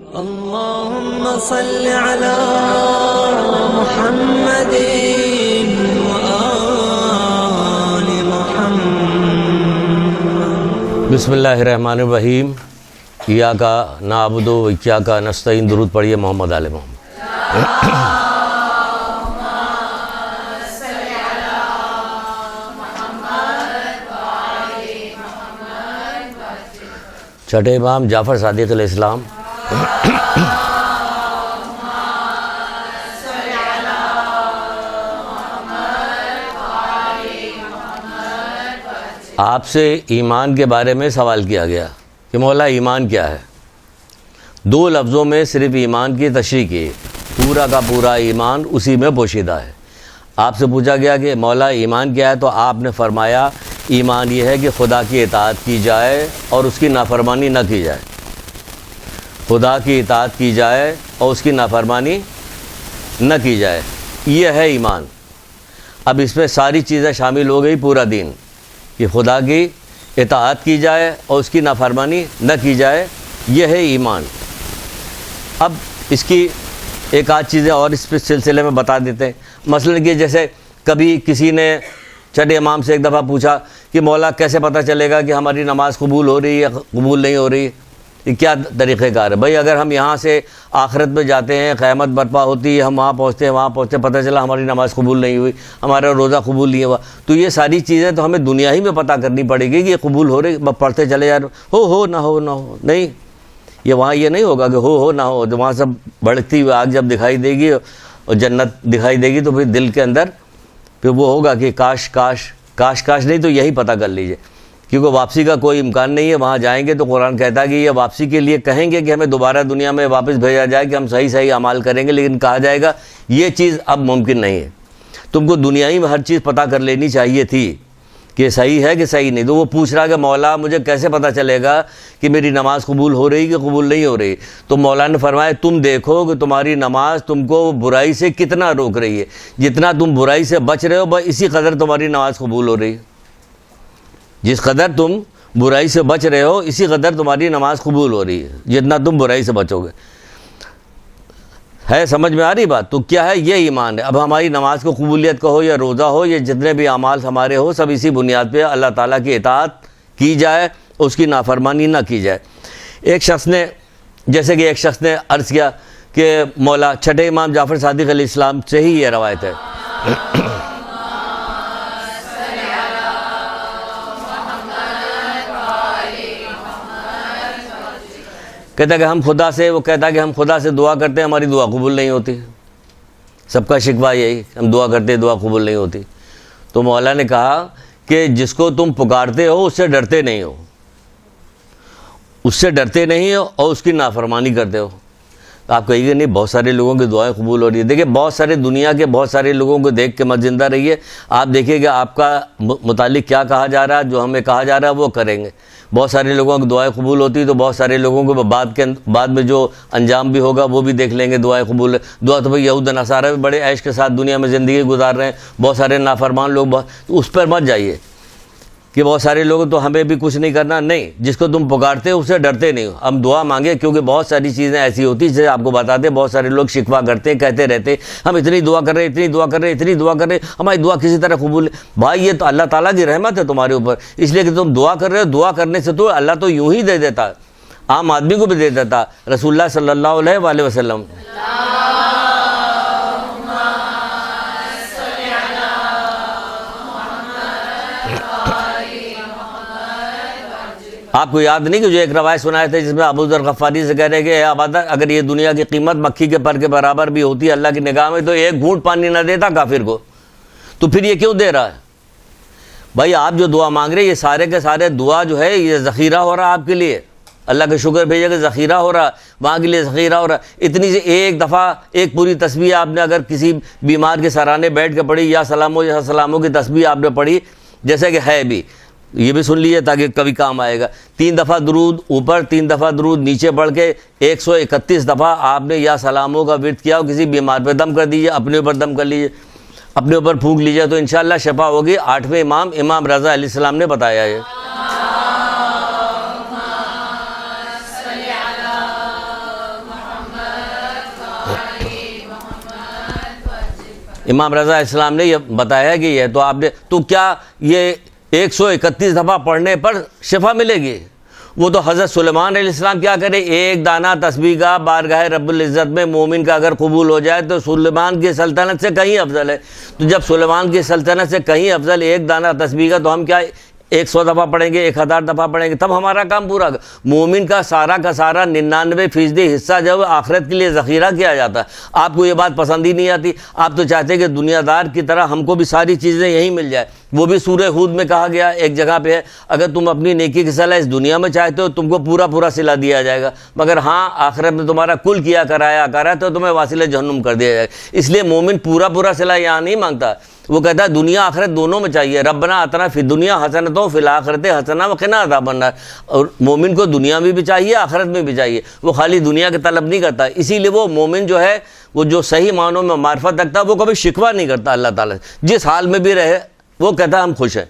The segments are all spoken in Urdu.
اللهم صل على محمد وآل محمد۔ بسم اللہ الرحمن الرحیم۔ ایاک نعبد و ایاک نستعین۔ درود پڑھیے محمد آل محمد۔ چھٹے امام جعفر صادق علیہ السلام آپ سے ایمان کے بارے میں سوال کیا گیا کہ مولا ایمان کیا ہے؟ دو لفظوں میں صرف ایمان کی تشریح کی، پورا کا پورا ایمان اسی میں پوشیدہ ہے۔ آپ سے پوچھا گیا کہ مولا ایمان کیا ہے، تو آپ نے فرمایا ایمان یہ ہے کہ خدا کی اطاعت کی جائے اور اس کی نافرمانی نہ کی جائے۔ خدا کی اطاعت کی جائے اور اس کی نافرمانی نہ کی جائے، یہ ہے ایمان۔ اب اس میں ساری چیزیں شامل ہو گئی، پورا دین، کہ خدا کی اطاعت کی جائے اور اس کی نافرمانی نہ کی جائے، یہ ہے ایمان۔ اب اس کی ایک آدھ چیزیں اور اس سلسلے میں بتا دیتے ہیں۔ مثلا کہ جیسے کبھی کسی نے چھٹے امام سے ایک دفعہ پوچھا کہ مولا کیسے پتہ چلے گا کہ ہماری نماز قبول ہو رہی ہے یا قبول نہیں ہو رہی؟ یہ کیا طریقہ کار ہے؟ بھائی اگر ہم یہاں سے آخرت میں جاتے ہیں، قیامت برپا ہوتی ہے، ہم وہاں پہنچتے ہیں، پتہ چلا ہماری نماز قبول نہیں ہوئی، ہمارا روزہ قبول نہیں ہوا، تو یہ ساری چیزیں تو ہمیں دنیا ہی میں پتہ کرنی پڑے گی کہ یہ قبول ہو رہی، پڑھتے چلے جا رہے ہو نہ ہو نہیں، یہ وہاں یہ نہیں ہوگا کہ ہو نہ ہو۔ وہاں سب بڑھتی ہوئی آگ جب دکھائی دے گی اور جنت دکھائی دے گی تو پھر دل کے اندر پھر وہ ہوگا کہ کاش نہیں، تو یہی پتہ کر لیجئے، کیونکہ واپسی کا کوئی امکان نہیں ہے۔ وہاں جائیں گے تو قرآن کہتا ہے کہ یہ واپسی کے لیے کہیں گے کہ ہمیں دوبارہ دنیا میں واپس بھیجا جائے کہ ہم صحیح اعمال کریں گے، لیکن کہا جائے گا یہ چیز اب ممکن نہیں ہے۔ تم کو دنیا ہی میں ہر چیز پتہ کر لینی چاہیے تھی کہ صحیح ہے کہ صحیح نہیں۔ تو وہ پوچھ رہا کہ مولا مجھے کیسے پتہ چلے گا کہ میری نماز قبول ہو رہی کہ قبول نہیں ہو رہی؟ تو مولا نے فرمایا تم دیکھو کہ تمہاری نماز تم کو برائی سے کتنا روک رہی ہے، جتنا تم برائی سے بچ رہے ہو بس اسی قدر تمہاری نماز قبول ہو رہی ہے۔ جس قدر تم برائی سے بچ رہے ہو اسی قدر تمہاری نماز قبول ہو رہی ہے، جتنا تم برائی سے بچو گے۔ ہے سمجھ میں آ رہی بات؟ تو کیا ہے؟ یہ ایمان ہے۔ اب ہماری نماز کو قبولیت کا ہو یا روزہ ہو یا جتنے بھی اعمال ہمارے ہو، سب اسی بنیاد پہ اللہ تعالیٰ کی اطاعت کی جائے، اس کی نافرمانی نہ کی جائے۔ ایک شخص نے عرض کیا کہ مولا، چھٹے امام جعفر صادق علیہ السلام سے ہی یہ روایت ہے، کہتا کہ ہم خدا سے دعا کرتے ہیں، ہماری دعا قبول نہیں ہوتی۔ سب کا شکوہ یہی، ہم دعا کرتے ہیں، دعا قبول نہیں ہوتی۔ تو مولا نے کہا کہ جس کو تم پکارتے ہو اس سے ڈرتے نہیں ہو، اور اس کی نافرمانی کرتے ہو۔ تو آپ کہیے گا نہیں بہت سارے لوگوں کی دعائیں قبول ہو رہی ہے۔ دیکھیں دنیا کے بہت سارے لوگوں کو دیکھ کے مت زندہ رہیے، آپ دیکھیے کہ آپ کا متعلق کیا کہا جا رہا ہے، جو ہمیں کہا جا رہا ہے وہ کریں گے۔ بہت سارے لوگوں کی دعائیں قبول ہوتی تو بہت سارے لوگوں کو بعد میں جو انجام بھی ہوگا وہ بھی دیکھ لیں گے، دعائیں قبول ہے۔ دعا تو بھائی یہود نصارہ بھی بڑے عیش کے ساتھ دنیا میں زندگی گزار رہے ہیں، بہت سارے نافرمان لوگ، تو اس پر مت جائیے کہ بہت سارے لوگ تو ہمیں بھی کچھ نہیں کرنا، نہیں، جس کو تم پکارتے ہو اس سے ڈرتے نہیں ہو۔ ہم دعا مانگے، کیونکہ بہت ساری چیزیں ایسی ہوتی ہیں جسے آپ کو بتاتے ہیں، بہت سارے لوگ شکوہ کرتے ہیں، کہتے رہتے ہیں ہم اتنی دعا کر رہے ہیں، ہماری دعا کسی طرح قبول ہے۔ بھائی یہ تو اللہ تعالیٰ کی رحمت ہے تمہارے اوپر، اس لیے کہ تم دعا کر رہے ہو۔ دعا کرنے سے تو اللہ تو یوں ہی دے دیتا، عام آدمی کو بھی دے دیتا۔ رسول اللہ صلی اللہ علیہ وآلہ وسلم آپ کو یاد نہیں کہ جو ایک روایت سنائے تھے جس میں ابو ذر غفاری سے کہہ رہے کہ اے ابا، اگر یہ دنیا کی قیمت مکھی کے پر کے برابر بھی ہوتی ہے اللہ کی نگاہ میں تو ایک گھونٹ پانی نہ دیتا کافر کو، تو پھر یہ کیوں دے رہا ہے؟ بھائی آپ جو دعا مانگ رہے ہیں یہ سارے کے سارے دعا جو ہے یہ ذخیرہ ہو رہا ہے آپ کے لیے، اللہ کا شکر بھیجے کہ ذخیرہ ہو رہا، وہاں کے لیے ذخیرہ ہو رہا۔ اتنی سے ایک دفعہ ایک پوری تسبیح آپ نے اگر کسی بیمار کے سرانے بیٹھ کے پڑھی، یا سلاموں کی تسبیح آپ نے پڑھی، جیسے کہ ہے بھی، یہ بھی سن لیجیے تاکہ کبھی کام آئے گا۔ 3 دفعہ درود اوپر، 3 دفعہ درود نیچے پڑھ کے 131 دفعہ آپ نے یا سلاموں کا ورد کیا، کسی بیمار پہ دم کر دیجیے، اپنے اوپر دم کر لیجیے، اپنے اوپر پھونک لیجیے، تو انشاءاللہ شفا ہوگی۔ 8ویں امام رضا علیہ السلام نے بتایا ہے۔ امام رضا اسلام نے یہ بتایا کہ یہ تو آپ نے تو کیا یہ 131 دفعہ پڑھنے پر شفا ملے گی؟ وہ تو حضرت سلیمان علیہ السلام کیا کرے، ایک دانہ تسبیح کا بارگاہ رب العزت میں مومن کا اگر قبول ہو جائے تو سلیمان کی سلطنت سے کہیں افضل ہے۔ تو جب سلیمان کی سلطنت سے کہیں افضل ایک دانہ تسبیح کا، تو ہم کیا 100 دفعہ پڑھیں گے، 1000 دفعہ پڑھیں گے، تب ہمارا کام پورا۔ مومن کا سارا 99% حصہ جو آخرت کے لیے ذخیرہ کیا جاتا ہے۔ آپ کو یہ بات پسند ہی نہیں آتی، آپ تو چاہتے ہیں کہ دنیا دار کی طرح ہم کو بھی ساری چیزیں یہیں مل جائے۔ وہ بھی سورہ ہود میں کہا گیا ایک جگہ پہ ہے، اگر تم اپنی نیکی کی صلاح اس دنیا میں چاہتے ہو تم کو پورا صلہ دیا جائے گا، مگر ہاں آخرت میں تمہارا کل کیا کرایا تو تمہیں واصل جہنم کر دیا جائے گا۔ اس لیے مومن پورا صلہ یہاں نہیں مانگتا، وہ کہتا ہے دنیا آخرت دونوں میں چاہیے، ربنا آتنا فی الدنیا حسنۃ وفی الآخرۃ حسنۃ وقنا عذاب النار۔ اور مومن کو دنیا میں بھی چاہیے آخرت میں بھی چاہیے، وہ خالی دنیا کی طلب نہیں کرتا۔ اسی لیے وہ مومن جو ہے وہ جو صحیح معنوں میں معرفت رکھتا ہے وہ کبھی شکوہ نہیں کرتا اللہ تعالیٰ سے، جس حال میں بھی رہے وہ کہتا ہے ہم خوش ہیں،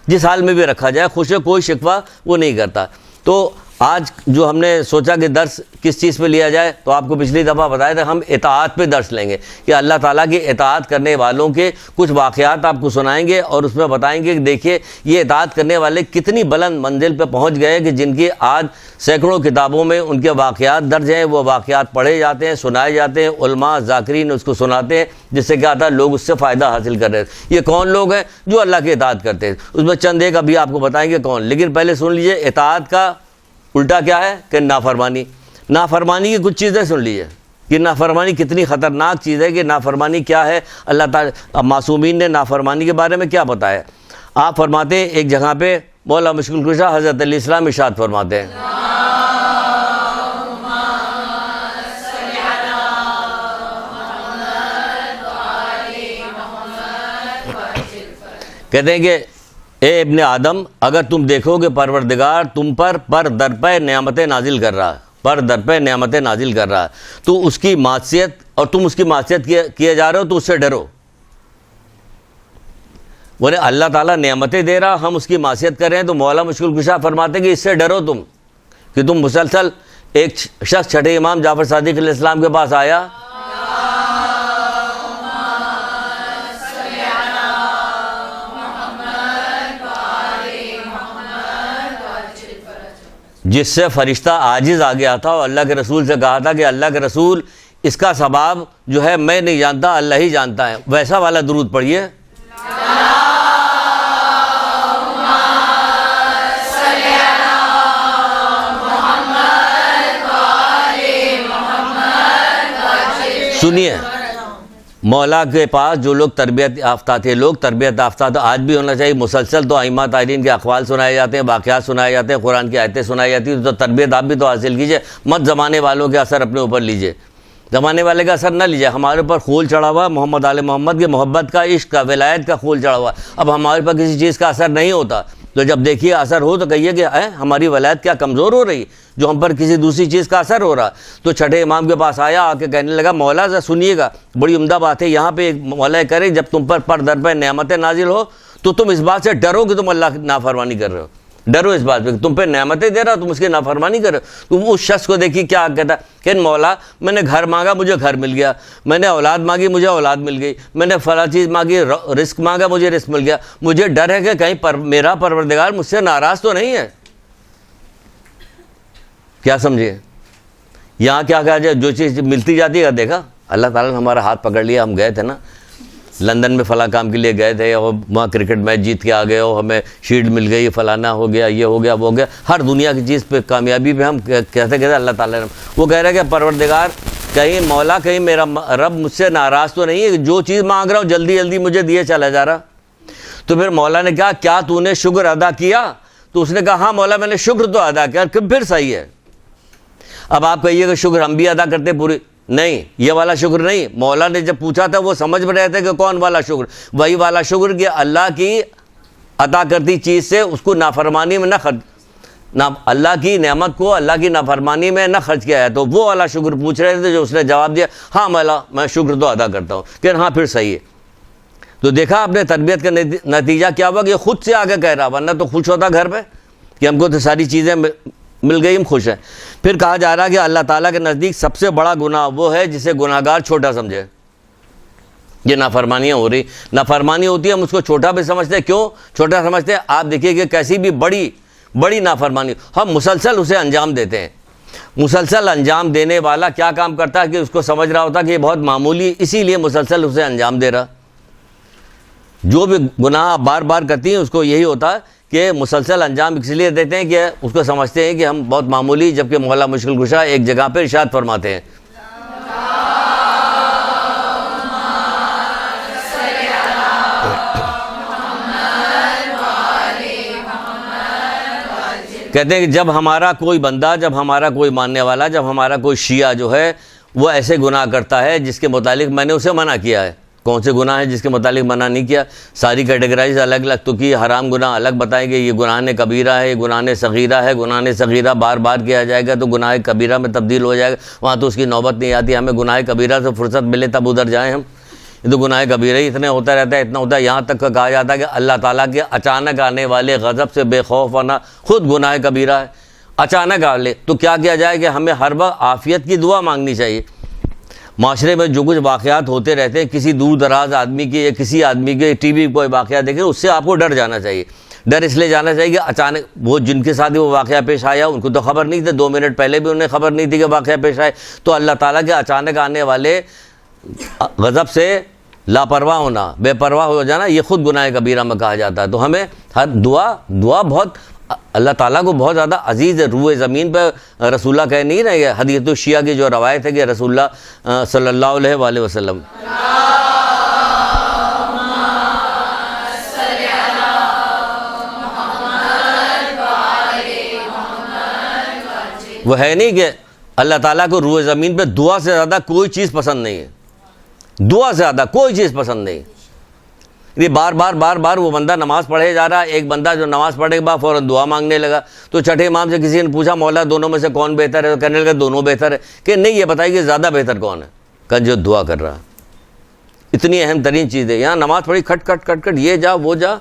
جس حال میں بھی رکھا جائے خوش ہے، کوئی شکوہ وہ نہیں کرتا۔ تو آج جو ہم نے سوچا کہ درس کس چیز پہ لیا جائے، تو آپ کو پچھلی دفعہ بتایا تھا ہم اطاعت پہ درس لیں گے کہ اللہ تعالیٰ کی اطاعت کرنے والوں کے کچھ واقعات آپ کو سنائیں گے اور اس میں بتائیں گے کہ دیکھیے یہ اطاعت کرنے والے کتنی بلند منزل پہ پہنچ گئے کہ جن کی آج سینکڑوں کتابوں میں ان کے واقعات درج ہیں، وہ واقعات پڑھے جاتے ہیں، سنائے جاتے ہیں، علماء ذاکرین اس کو سناتے ہیں، جس سے کیا آتا ہے لوگ اس سے فائدہ حاصل کر رہے ہیں۔ یہ کون لوگ ہیں؟ جو اللہ کی اطاعت کرتے ہیں۔ اس میں چند ایک ابھی آپ کو بتائیں گے کون، لیکن پہلے سن لیجئے اطاعت کا الٹا کیا ہے کہ نافرمانی۔ نافرمانی کی کچھ چیزیں سن لیجئے کہ نافرمانی کتنی خطرناک چیز ہے، کہ نافرمانی کیا ہے۔ اللہ تعالیٰ معصومین نے نافرمانی کے بارے میں کیا بتایا؟ آپ فرماتے ہیں ایک جگہ پہ مولا مشکل کشا حضرت علیہ السلام ارشاد فرماتے ہیں، کہتے ہیں کہ اے ابن آدم، اگر تم دیکھو کہ پروردگار تم پر در پہ نعمتیں نازل کر رہا ہے، تو اس کی معصیت اور تم اس کی معصیت کیے جا رہے ہو تو اس سے ڈرو۔ بولے اللہ تعالیٰ نعمتیں دے رہا، ہم اس کی معصیت کر رہے ہیں، تو مولا مشکل کشا فرماتے ہیں کہ اس سے ڈرو تم، کہ تم مسلسل ایک شخص چھٹے امام جعفر صادق علیہ السلام کے پاس آیا، جس سے فرشتہ عاجز آ گیا تھا اور اللہ کے رسول سے کہا تھا کہ اللہ کے رسول اس کا ثواب جو ہے میں نہیں جانتا، اللہ ہی جانتا ہے۔ ویسا والا درود پڑھیے، سنیے مولا کے پاس جو لوگ تربیت یافتہ تھے، تربیت یافتہ تو آج بھی ہونا چاہیے، مسلسل تو ائمہ طاہرین کے اقوال سنائے جاتے ہیں، واقعات سنائے جاتے ہیں، قرآن کی آیتیں سنائی جاتی ہیں، تو تربیت آپ بھی تو حاصل کیجئے، مت زمانے والوں کے اثر اپنے اوپر لیجئے، زمانے والے کا اثر نہ لیجئے۔ ہمارے اوپر خول چڑھا ہوا محمد آل محمد کے محبت کا، عشق کا، ولایت کا خول چڑھا ہوا، اب ہمارے اوپر کسی چیز کا اثر نہیں ہوتا، تو جب دیکھیے اثر ہو تو کہیے کہ ہماری ولایت کیا کمزور ہو رہی جو ہم پر کسی دوسری چیز کا اثر ہو رہا۔ تو چھٹے امام کے پاس آیا، آ کے کہنے لگا مولا ذرا سنیے گا، بڑی عمدہ بات ہے یہاں پہ ایک مولا کرے جب تم پر در پہ نعمتیں نازل ہو تو تم اس بات سے ڈرو کہ تم اللہ کی نافرمانی کر رہے ہو، ڈرو اس بات پہ کہ تم پہ نعمتیں دے رہا تم اس کی نافرمانی کر رہے ہو۔ تم اس شخص کو دیکھیے کیا کہتا ہے کہ مولا میں نے گھر مانگا مجھے گھر مل گیا، میں نے اولاد مانگی مجھے اولاد مل گئی، میں نے فلاں چیز مانگی رزق مانگا مجھے رزق مل گیا، مجھے ڈر ہے کہ کہیں میرا پروردگار مجھ سے ناراض تو نہیں ہے۔ کیا سمجھے یہاں کیا کہا جائے، جو چیز ملتی جاتی ہے، دیکھا اللہ تعالیٰ نے ہمارا ہاتھ پکڑ لیا، ہم گئے تھے نا لندن میں فلاں کام کے لیے گئے تھے، اور وہاں کرکٹ میچ جیت کے آ گئے، اور ہمیں شیلڈ مل گئی، فلانا ہو گیا، یہ ہو گیا وہ ہو گیا، ہر دنیا کی چیز پہ کامیابی پہ ہم کہتے اللہ تعالیٰ نے، وہ کہہ رہے کہ پروردگار کہیں مولا کہیں میرا رب مجھ سے ناراض تو نہیں ہے، جو چیز مانگ رہا ہوں جلدی جلدی مجھے دیے چلا جا رہا۔ تو پھر مولا نے کہا کیا تو نے شکر ادا کیا؟ تو اس نے کہا ہاں مولا میں نے شکر تو ادا کیا، کہ پھر صحیح ہے۔ اب آپ کہیے کہ شکر ہم بھی ادا کرتے پوری، نہیں یہ والا شکر نہیں، مولا نے جب پوچھا تھا وہ سمجھ میں رہے تھے کہ کون والا شکر، وہی والا شکر کہ اللہ کی عطا کرتی چیز سے اس کو نافرمانی میں نہ خرچ، اللہ کی نعمت کو اللہ کی نافرمانی میں نہ خرچ کیا ہے، تو وہ والا شکر پوچھ رہے تھے، جو اس نے جواب دیا ہاں مولا میں شکر تو ادا کرتا ہوں، کہ ہاں پھر صحیح ہے۔ تو دیکھا آپ نے تربیت کا نتیجہ کیا ہوا کہ خود سے آگے کہہ رہا، ورنہ تو خوش ہوتا گھر پہ کہ ہم کو تو ساری چیزیں مل گئی ہم خوش ہیں۔ پھر کہا جا رہا کہ اللہ تعالیٰ کے نزدیک سب سے بڑا گناہ وہ ہے جسے گناہگار چھوٹا سمجھے، یہ نافرمانیاں ہو رہی. نافرمانی ہوتی ہے ہم اس کو چھوٹا بھی سمجھتے ہیں. کیوں چھوٹا سمجھتے ہیں؟ آپ دیکھیے کہ کیسی بھی بڑی نافرمانی ہم مسلسل اسے انجام دیتے ہیں. مسلسل انجام دینے والا کیا کام کرتا ہے کہ اس کو سمجھ رہا ہوتا کہ یہ بہت معمولی، اسی لیے مسلسل اسے انجام دے رہا. جو بھی گناہ آپ بار بار کرتی ہیں اس کو یہی ہوتا ہے کہ مسلسل انجام اس لیے دیتے ہیں کہ اس کو سمجھتے ہیں کہ ہم بہت معمولی، جبکہ مولا مشکل کشا ایک جگہ پہ ارشاد فرماتے ہیں کہتے ہیں کہ جب ہمارا کوئی بندہ، جب ہمارا کوئی ماننے والا، جب ہمارا کوئی شیعہ جو ہے وہ ایسے گناہ کرتا ہے جس کے متعلق میں نے اسے منع کیا ہے. کون سے گناہ ہیں جس کے متعلق منع نہیں کیا؟ ساری کیٹیگرائز الگ الگ تو کی. حرام گناہ الگ بتائیں گے، یہ گناہ کبیرہ ہے، یہ گناہ صغیرہ ہے. گناہ صغیرہ بار بار کیا جائے گا تو گناہ کبیرہ میں تبدیل ہو جائے گا، وہاں تو اس کی نوبت نہیں آتی. ہمیں گناہ کبیرہ سے فرصت ملے تب ادھر جائیں ہم. یہ تو گناہ کبیرہ ہی اتنے ہوتا رہتا ہے، اتنا ہوتا ہے، یہاں تک کہ کہا جاتا ہے کہ اللہ تعالیٰ کے اچانک آنے والے غضب سے بے خوف ہونا خود گناہ کبیرہ ہے. اچانک آ لے تو کیا کیا جائے کہ ہمیں ہر وقت عافیت کی دعا مانگنی چاہیے. معاشرے میں جو کچھ واقعات ہوتے رہتے ہیں، کسی دور دراز آدمی کے یا کسی آدمی کے ٹی وی کوئی واقعہ دیکھیں، اس سے آپ کو ڈر جانا چاہیے. ڈر اس لیے جانا چاہیے کہ اچانک وہ جن کے ساتھ وہ واقعہ پیش آیا ان کو تو خبر نہیں تھی، 2 منٹ پہلے بھی انہیں خبر نہیں تھی کہ واقعہ پیش آئے. تو اللہ تعالیٰ کے اچانک آنے والے غضب سے لاپرواہ ہونا، بے پرواہ ہو جانا، یہ خود گناہ کبیرہ میں کہا جاتا ہے. تو ہمیں ہر دعا بہت اللہ تعالیٰ کو بہت زیادہ عزیز ہے. روئے زمین پہ رسول اللہ کہہ نہیں رہے. حدیث الشیعہ کی جو روایت ہے کہ رسول اللہ صلی اللہ علیہ وآلہ وسلم وہ ہے نہیں کہ اللہ تعالیٰ کو روئے زمین پہ دعا سے زیادہ کوئی چیز پسند نہیں ہے. دعا سے زیادہ کوئی چیز پسند نہیں. یہ بار بار وہ بندہ نماز پڑھے جا رہا ہے. ایک بندہ جو نماز پڑھنے کے بعد فوراً دعا مانگنے لگا تو چھٹے امام سے کسی نے پوچھا مولا دونوں میں سے کون بہتر ہے؟ تو کہنے لگا دونوں بہتر ہے. کہ نہیں، یہ بتائیے کہ زیادہ بہتر کون ہے؟ کہ جو دعا کر رہا. اتنی اہم ترین چیز ہے. یہاں نماز پڑھی کھٹ کھٹ یہ جا وہ جا،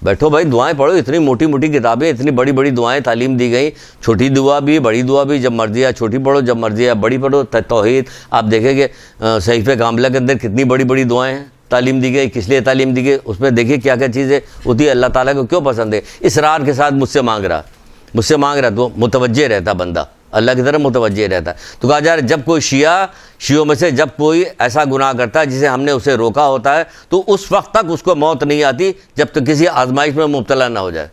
بیٹھو بھائی دعائیں پڑھو. اتنی موٹی موٹی کتابیں، اتنی بڑی دعائیں تعلیم دی گئی. چھوٹی دعا بھی بڑی دعا بھی، جب مرضی ہے چھوٹی پڑھو، جب مرضی ہے بڑی پڑھو. توحید آپ دیکھیں کہ صحیفہ کاملہ کے اندر کتنی بڑی دعائیں ہیں تعلیم دی گئی. کس لیے تعلیم دی گئی؟ اس میں دیکھیے کیا کیا چیزیں ہوتی ہے. اللہ تعالیٰ کو کیوں پسند ہے؟ اصرار کے ساتھ مجھ سے مانگ رہا تو متوجہ رہتا بندہ، اللہ کی طرف متوجہ رہتا. تو کہا جا رہا ہے جب کوئی شیعوں میں سے جب کوئی ایسا گناہ کرتا ہے جسے ہم نے اسے روکا ہوتا ہے تو اس وقت تک اس کو موت نہیں آتی جب تک کسی آزمائش میں مبتلا نہ ہو جائے.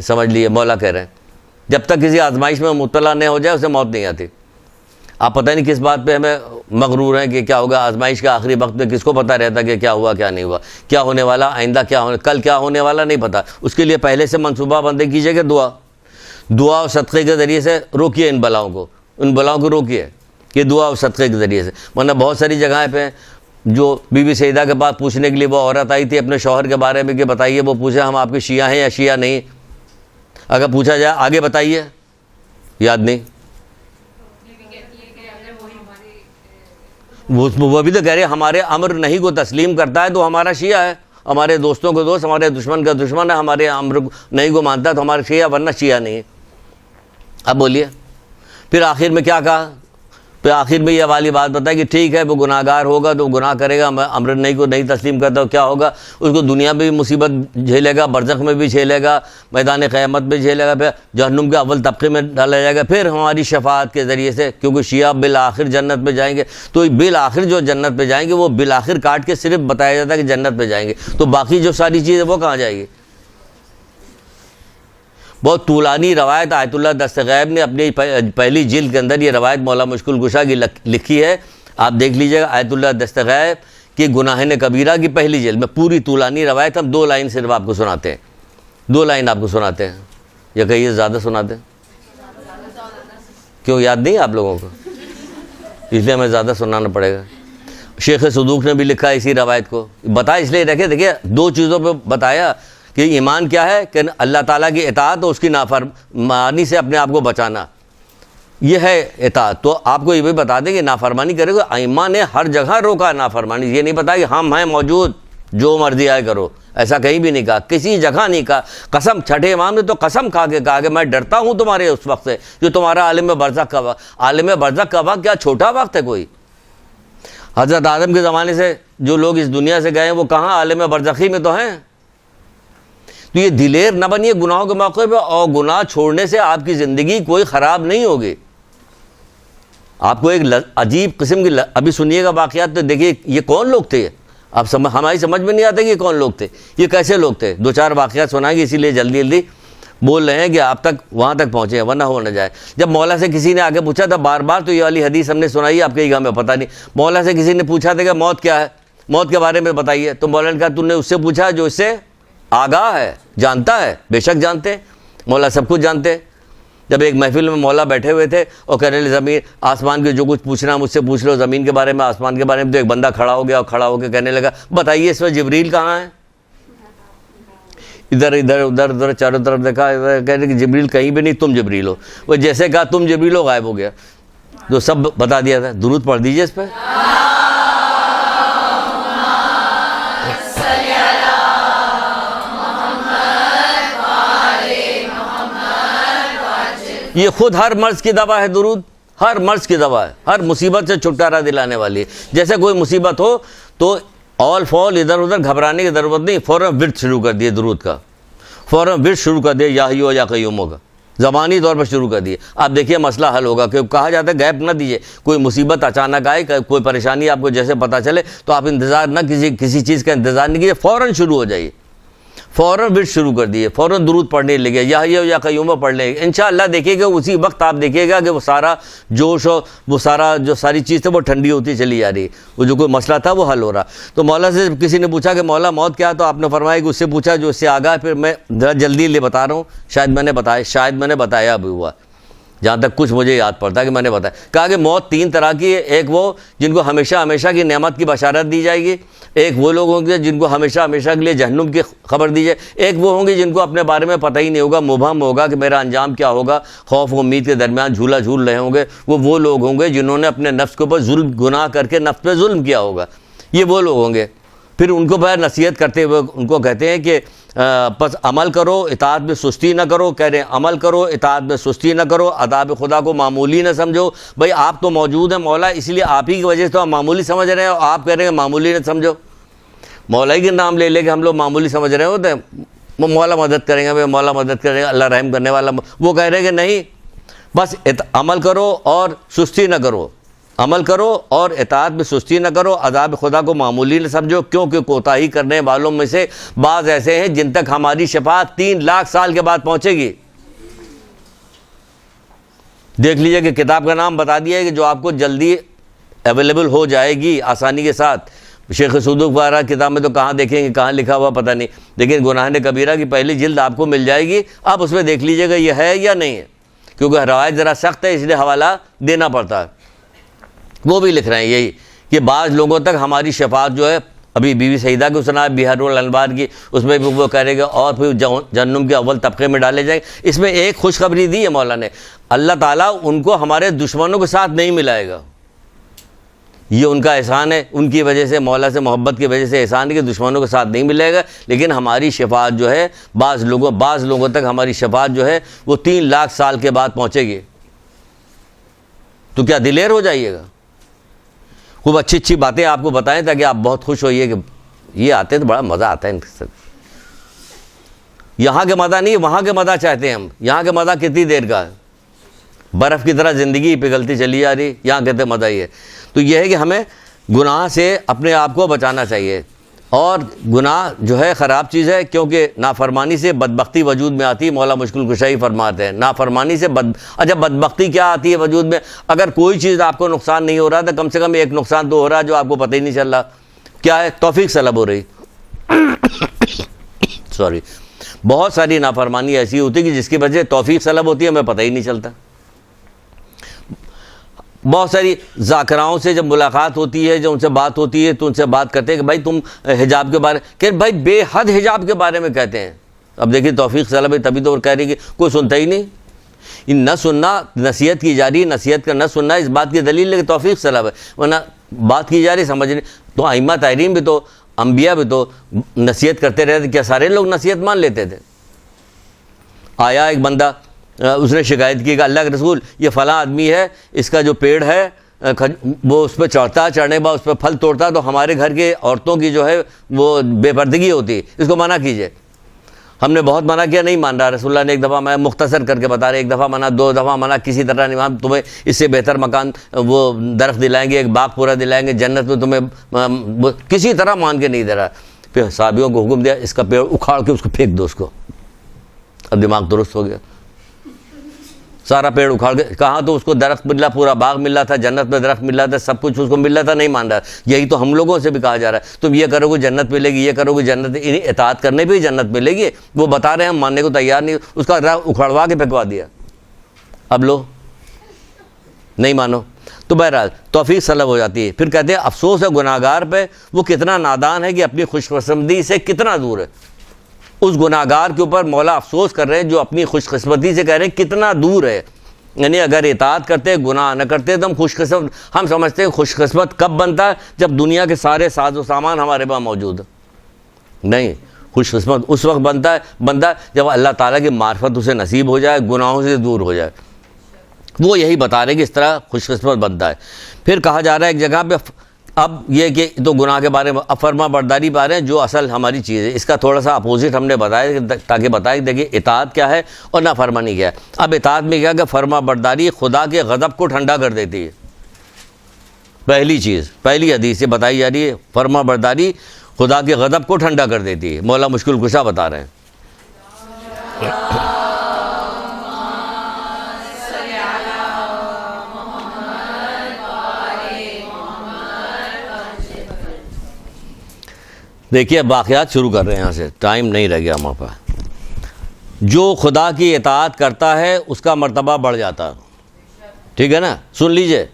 سمجھ لیے مولا کہہ رہے ہیں جب تک کسی آزمائش میں مبتلا نہ ہو جائے اسے موت نہیں آتی. آپ پتہ نہیں کس بات پہ ہمیں مغرور ہیں کہ کیا ہوگا آزمائش کا آخری وقت میں. کس کو پتہ رہتا کہ کیا ہوا کیا نہیں ہوا، کیا ہونے والا، آئندہ کل کیا ہونے والا نہیں پتہ. اس کے لیے پہلے سے منصوبہ بندی کیجئے کہ دعا اور صدقے کے ذریعے سے روکیے ان بلاؤں کو روکیے کہ دعا اور صدقے کے ذریعے سے. ورنہ بہت ساری جگہیں پہ جو بی بی سیدہ کے پاس پوچھنے کے لیے وہ عورت آئی تھی اپنے شوہر کے بارے میں کہ بتائیے، وہ پوچھے ہم آپ کے شیعہ ہیں یا شیعہ نہیں. اگر پوچھا جائے آگے بتائیے، یاد نہیں. وہ بھی تو کہہ رہے ہمارے امر نہیں کو تسلیم کرتا ہے تو ہمارا شیعہ ہے. ہمارے دوستوں کو دوست، ہمارے دشمن کا دشمن ہے. ہمارے امر نہیں کو مانتا ہے تو ہمارا شیعہ، ورنہ شیعہ نہیں ہے. اب بولیے پھر آخر میں کیا کہا؟ پھر آخر میں یہ والی بات بتائی کہ ٹھیک ہے وہ گناہ گار ہوگا تو گناہ کرے گا، امر نہیں کو نہیں تسلیم کرتا تو کیا ہوگا؟ اس کو دنیا میں بھی مصیبت جھیلے گا، برزخ میں بھی جھیلے گا، میدان قیامت میں جھیلے گا، پھر جہنم کے اول طبقے میں ڈالا جائے گا. پھر ہماری شفاعت کے ذریعے سے، کیونکہ شیعہ بالآخر جنت میں جائیں گے، تو بالآخر جو جنت پہ جائیں گے وہ بالآخر کاٹ کے صرف بتایا جاتا ہے کہ جنت پہ جائیں گے، تو باقی جو ساری چیزیں وہ کہاں جائے گی؟ بہت طولانی روایت آیت اللہ دست غیب نے اپنی پہلی جلد کے اندر یہ روایت مولا مشکل کشا کی لکھی ہے. آپ دیکھ لیجئے گا آیت اللہ دست غیب کی گناہ کبیرہ کی پہلی جلد میں پوری طولانی روایت. ہم 2 لائن صرف آپ کو سناتے ہیں، 2 لائن آپ کو سناتے ہیں. یا کہیے زیادہ سناتے ہیں؟ کیوں یاد نہیں آپ لوگوں کو؟ اس لیے ہمیں زیادہ سنانا پڑے گا. شیخ صدوق نے بھی لکھا اسی روایت کو. بتا اس لیے رکھے، دیکھیے 2 چیزوں پہ بتایا کہ ایمان کیا ہے کہ اللہ تعالیٰ کی اطاعت اور اس کی نافرمانی سے اپنے آپ کو بچانا، یہ ہے اطاعت. تو آپ کو یہ بھی بتا دیں کہ نافرمانی کرے گا، ایمان نے ہر جگہ روکا نافرمانی. یہ نہیں بتا کہ ہم ہیں موجود جو مرضی آئے کرو، ایسا کہیں بھی نہیں کہا، کسی جگہ نہیں کہا. قسم چھٹے امام نے تو قسم کھا کے کہا کہ میں ڈرتا ہوں تمہارے اس وقت سے جو تمہارا عالم برزخ کا وقت. عالم برزخ کا وقت کیا چھوٹا وقت ہے کوئی؟ حضرت آدم کے زمانے سے جو لوگ اس دنیا سے گئے ہیں وہ کہاں؟ عالم برزخی میں تو ہیں. تو یہ دلیر نہ بنیے گناہوں کے موقع پہ، اور گناہ چھوڑنے سے آپ کی زندگی کوئی خراب نہیں ہوگی. آپ کو ایک عجیب قسم کی ابھی سنیے گا واقعات، تو دیکھیے یہ کون لوگ تھے. آپ ہماری سمجھ میں نہیں آتا کہ یہ کون لوگ تھے، یہ کیسے لوگ تھے. 2-4 واقعات سنائیں گے، اسی لیے جلدی جلدی بول رہے ہیں کہ آپ تک وہاں تک پہنچے ہیں، ورنہ ہو نہ جائے. جب مولا سے کسی نے آگے پوچھا تھا بار بار، تو یہ والی حدیث ہم نے سنائی، آپ کے گاہ میں پتہ نہیں. مولا سے کسی نے پوچھا تھا کہ موت کیا ہے، موت کے بارے میں بتائیے. تو مولا نے کہا تم نے اس سے پوچھا جو اس سے آگاہ ہے، جانتا ہے. بے شک جانتے ہیں، مولا سب کچھ جانتے ہیں. جب ایک محفل میں مولا بیٹھے ہوئے تھے اور کہنے لگے زمین آسمان کے جو کچھ پوچھنا مجھ سے پوچھ لو، زمین کے بارے میں، آسمان کے بارے میں. تو ایک بندہ کھڑا ہو گیا اور کھڑا ہو کے کہنے لگا بتائیے اس وقت جبریل کہاں ہے؟ ادھر ادھر ادھر ادھر چاروں طرف دیکھا، کہنے کہ جبریل کہیں بھی نہیں، تم جبریل ہو. وہ جیسے کہا تم جبریل ہو، غائب ہو گیا. تو سب بتا دیا تھا. درود پڑھ دیجیے اس پہ. یہ خود ہر مرض کی دوا ہے. درود ہر مرض کی دوا ہے، ہر مصیبت سے چھٹکارا دلانے والی ہے. جیسے کوئی مصیبت ہو تو آل فال ادھر ادھر گھبرانے کی ضرورت نہیں، فوراً ورد شروع کر دیے درود کا، فوراً ورد شروع کر دیے یا حیو یا قیوم کا، زبانی طور پر شروع کر دیے. آپ دیکھیے مسئلہ حل ہوگا. کہ کہا جاتا ہے گیپ نہ دیجیے. کوئی مصیبت اچانک آئے، کوئی پریشانی آپ کو جیسے پتہ چلے تو آپ انتظار نہ کسی چیز کا انتظار نہیں کیجیے، فوراً شروع ہو جائیے. فوراً ورد شروع کر دیے، فوراً درود پڑھنے لگے، یا حیو یا قیوم پڑھ لیں. انشاءاللہ دیکھیے گا اسی وقت آپ دیکھیے گا کہ وہ سارا جوش اور وہ سارا جو ساری چیز تھی وہ ٹھنڈی ہوتی چلی جا رہی. وہ جو کوئی مسئلہ تھا وہ حل ہو رہا. تو مولا سے کسی نے پوچھا کہ مولا موت کیا؟ تو آپ نے فرمایا کہ اس سے پوچھا جو اس سے آگاہ. پھر میں ذرا جلدی لے بتا رہا ہوں، شاید میں نے بتایا بھی ہوا، جہاں تک کچھ مجھے یاد پڑتا ہے کہ میں نے بتایا. کہا کہ موت 3 طرح کی ہے. ایک وہ جن کو ہمیشہ ہمیشہ کی نعمت کی بشارت دی جائے گی، ایک وہ لوگ ہوں گے جن کو ہمیشہ ہمیشہ کے لیے جہنم کی خبر دی جائے، ایک وہ ہوں گے جن کو اپنے بارے میں پتہ ہی نہیں ہوگا، مبہم ہوگا کہ میرا انجام کیا ہوگا، خوف و امید کے درمیان جھولا جھول رہے ہوں گے. وہ لوگ ہوں گے جنہوں نے اپنے نفس کے اوپر گناہ کر کے نفس پہ ظلم کیا ہوگا. یہ وہ لوگ ہوں گے. پھر ان کو بغیر نصیحت کرتے ہوئے ان کو کہتے ہیں کہ پس عمل کرو، اطاعت میں سستی نہ کرو. کہہ رہے ہیں عمل کرو، اطاعت میں سستی نہ کرو، عذاب خدا کو معمولی نہ سمجھو. بھائی آپ تو موجود ہیں مولا، اس لیے آپ ہی کی وجہ سے تو ہم معمولی سمجھ رہے ہیں، اور آپ کہہ رہے ہیں معمولی نہ سمجھو. مولا کے نام لے کے ہم لوگ معمولی سمجھ رہے ہوتے ہیں. مولا مدد کریں گے، مولا مدد کریں گے، اللہ رحم کرنے والا. وہ کہہ رہے ہیں کہ نہیں، بس عمل کرو اور سستی نہ کرو. عمل کرو اور اطاعت میں سستی نہ کرو، عذاب خدا کو معمولی نہ سمجھو، کیونکہ کوتاہی کرنے والوں میں سے بعض ایسے ہیں جن تک ہماری شفاعت 3 لاکھ سال کے بعد پہنچے گی. دیکھ لیجئے کہ کتاب کا نام بتا دیا ہے کہ جو آپ کو جلدی اویلیبل ہو جائے گی آسانی کے ساتھ. شیخ صدوق وغیرہ کتاب میں تو کہاں دیکھیں گے، کہاں لکھا ہوا پتہ نہیں، لیکن گناہ کبیرہ کی پہلی جلد آپ کو مل جائے گی. آپ اس میں دیکھ لیجئے گا یہ ہے یا نہیں ہے، کیونکہ روایت ذرا سخت ہے اس لیے حوالہ دینا پڑتا ہے. وہ بھی لکھ رہے ہیں یہی کہ بعض لوگوں تک ہماری شفاعت جو ہے، ابھی بی بی سعیدہ کو سنا بہار الانوار کی، اس میں بھی وہ کہہ رہے گا اور پھر جہنم کے اول طبقے میں ڈالے جائیں. اس میں ایک خوشخبری دی ہے مولا نے، اللہ تعالیٰ ان کو ہمارے دشمنوں کے ساتھ نہیں ملائے گا. یہ ان کا احسان ہے، ان کی وجہ سے، مولا سے محبت کی وجہ سے احسان ہے کہ دشمنوں کے ساتھ نہیں ملے گا. لیکن ہماری شفاعت جو ہے بعض لوگوں تک ہماری شفاعت جو ہے وہ 3 لاکھ سال کے بعد پہنچے گی. تو کیا دلیر ہو جائیے گا. خوب اچھی اچھی باتیں آپ کو بتائیں تاکہ آپ بہت خوش ہوئیے کہ یہ آتے تو بڑا مزہ آتا ہے ان کے ساتھ. یہاں کے مزہ نہیں، وہاں کے مزہ چاہتے ہیں ہم. یہاں کے مزہ کتنی دیر کا ہے، برف کی طرح زندگی پگھلتی چلی جا رہی، یہاں کہتے مزہ ہی ہے. تو یہ ہے کہ ہمیں گناہ سے اپنے آپ کو بچانا چاہیے. اور گناہ جو ہے خراب چیز ہے، کیونکہ نافرمانی سے بدبختی وجود میں آتی ہے. مولا مشکل کشائی فرماتے ہیں نافرمانی سے اچھا بدبختی کیا آتی ہے وجود میں؟ اگر کوئی چیز آپ کو نقصان نہیں ہو رہا تو کم سے کم ایک نقصان تو ہو رہا ہے جو آپ کو پتہ ہی نہیں چل رہا. کیا ہے؟ توفیق سلب ہو رہی. سوری، بہت ساری نافرمانی ایسی ہوتی ہے کہ جس کی وجہ سے توفیق سلب ہوتی ہے، ہمیں پتہ ہی نہیں چلتا. بہت ساری ذاکراؤں سے جب ملاقات ہوتی ہے، جب ان سے بات ہوتی ہے تو ان سے بات کرتے ہیں کہ بھائی تم حجاب کے بارے کہ بھائی بے حد حجاب کے بارے میں کہتے ہیں. اب دیکھیے توفیق سلب ہے، تبھی تو کہہ رہی کہ کوئی سنتا ہی نہیں. نہ سننا، نصیحت کی جا رہی، نصیحت کا نہ سننا اس بات کی دلیل ہے کہ توفیق سلب ہے، ورنہ بات کی جا رہی سمجھ نہیں. تو ائمہ تحریم بھی تو، انبیاء بھی تو نصیحت کرتے رہتے. کیا سارے لوگ نصیحت مان لیتے تھے؟ آیا ایک بندہ، اس نے شکایت کی کہ اللہ کے رسول یہ فلاں آدمی ہے، اس کا جو پیڑ ہے وہ اس پہ چڑھتا ہے, چڑھنے کے بعد اس پہ پھل توڑتا ہے, تو ہمارے گھر کے عورتوں کی جو ہے وہ بے پردگی ہوتی ہے, اس کو منع کیجئے. ہم نے بہت منع کیا, نہیں مان رہا. رسول اللہ نے ایک دفعہ, میں مختصر کر کے بتا رہے, ایک دفعہ منع, 2 دفعہ منع, کسی طرح نہیں. ہم تمہیں اس سے بہتر مکان وہ درخت دلائیں گے, ایک باغ پورا دلائیں گے, جنت میں تمہیں کسی طرح مان کے نہیں دے رہا. پھر صحابیوں کو حکم دیا, اس کا پیڑ اکھاڑ کے اس کو پھینک دو اس کو. اب دماغ درست ہو گیا, سارا پیڑ اکھاڑ کے. کہاں تو اس کو درخت مل رہا, پورا باغ مل رہا تھا, جنت میں درخت مل رہا تھا, سب کچھ اس کو مل رہا تھا, نہیں مان رہا. یہی تو ہم لوگوں سے بھی کہا جا رہا ہے, تم یہ کرو گے جنت ملے گی, یہ کرو گے جنت, اطاعت کرنے پہ ہی جنت ملے گی. وہ بتا رہے ہیں, ہم ماننے کو تیار نہیں. اس کا درخت اکھڑوا کے پھینکوا دیا. اب لو نہیں مانو. تو بہرحال توفیق سلب ہو جاتی ہے. پھر کہتے ہیں افسوس ہے گناہگار پہ, وہ کتنا نادان ہے کہ اپنی خوش قسمتی سے کتنا دور ہے. اس گناہگار کے اوپر مولا افسوس کر رہے ہیں جو اپنی خوش قسمتی سے کہہ رہے ہیں کتنا دور ہے. یعنی اگر اطاعت کرتے, گناہ نہ کرتے تو ہم خوش قسمت. ہم سمجھتے ہیں خوش قسمت کب بنتا ہے, جب دنیا کے سارے ساز و سامان ہمارے پاس موجود ہے. نہیں, خوش قسمت اس وقت بنتا ہے جب اللہ تعالیٰ کی معرفت اسے نصیب ہو جائے, گناہوں سے دور ہو جائے. وہ یہی بتا رہے کہ اس طرح خوش قسمت بنتا ہے. پھر کہا جا رہا ہے ایک جگہ پہ, اب یہ کہ تو گناہ کے بارے میں فرما برداری پا رہے ہیں جو اصل ہماری چیز ہے. اس کا تھوڑا سا اپوزٹ ہم نے بتایا تاکہ بتائیں دیکھیے اطاعت کیا ہے اور نافرمانی کیا ہے. اب اطاعت میں کیا کہ فرما برداری خدا کے غضب کو ٹھنڈا کر دیتی ہے. پہلی چیز, پہلی حدیث سے بتائی جا رہی ہے, فرما برداری خدا کے غضب کو ٹھنڈا کر دیتی ہے. مولا مشکل کشا بتا رہے ہیں. دیکھیے اب واقعات شروع کر رہے ہیں, یہاں سے ٹائم نہیں رہ گیا ہمارے پاس. جو خدا کی اطاعت کرتا ہے اس کا مرتبہ بڑھ جاتا ہے. ٹھیک ہے نا, سن لیجئے,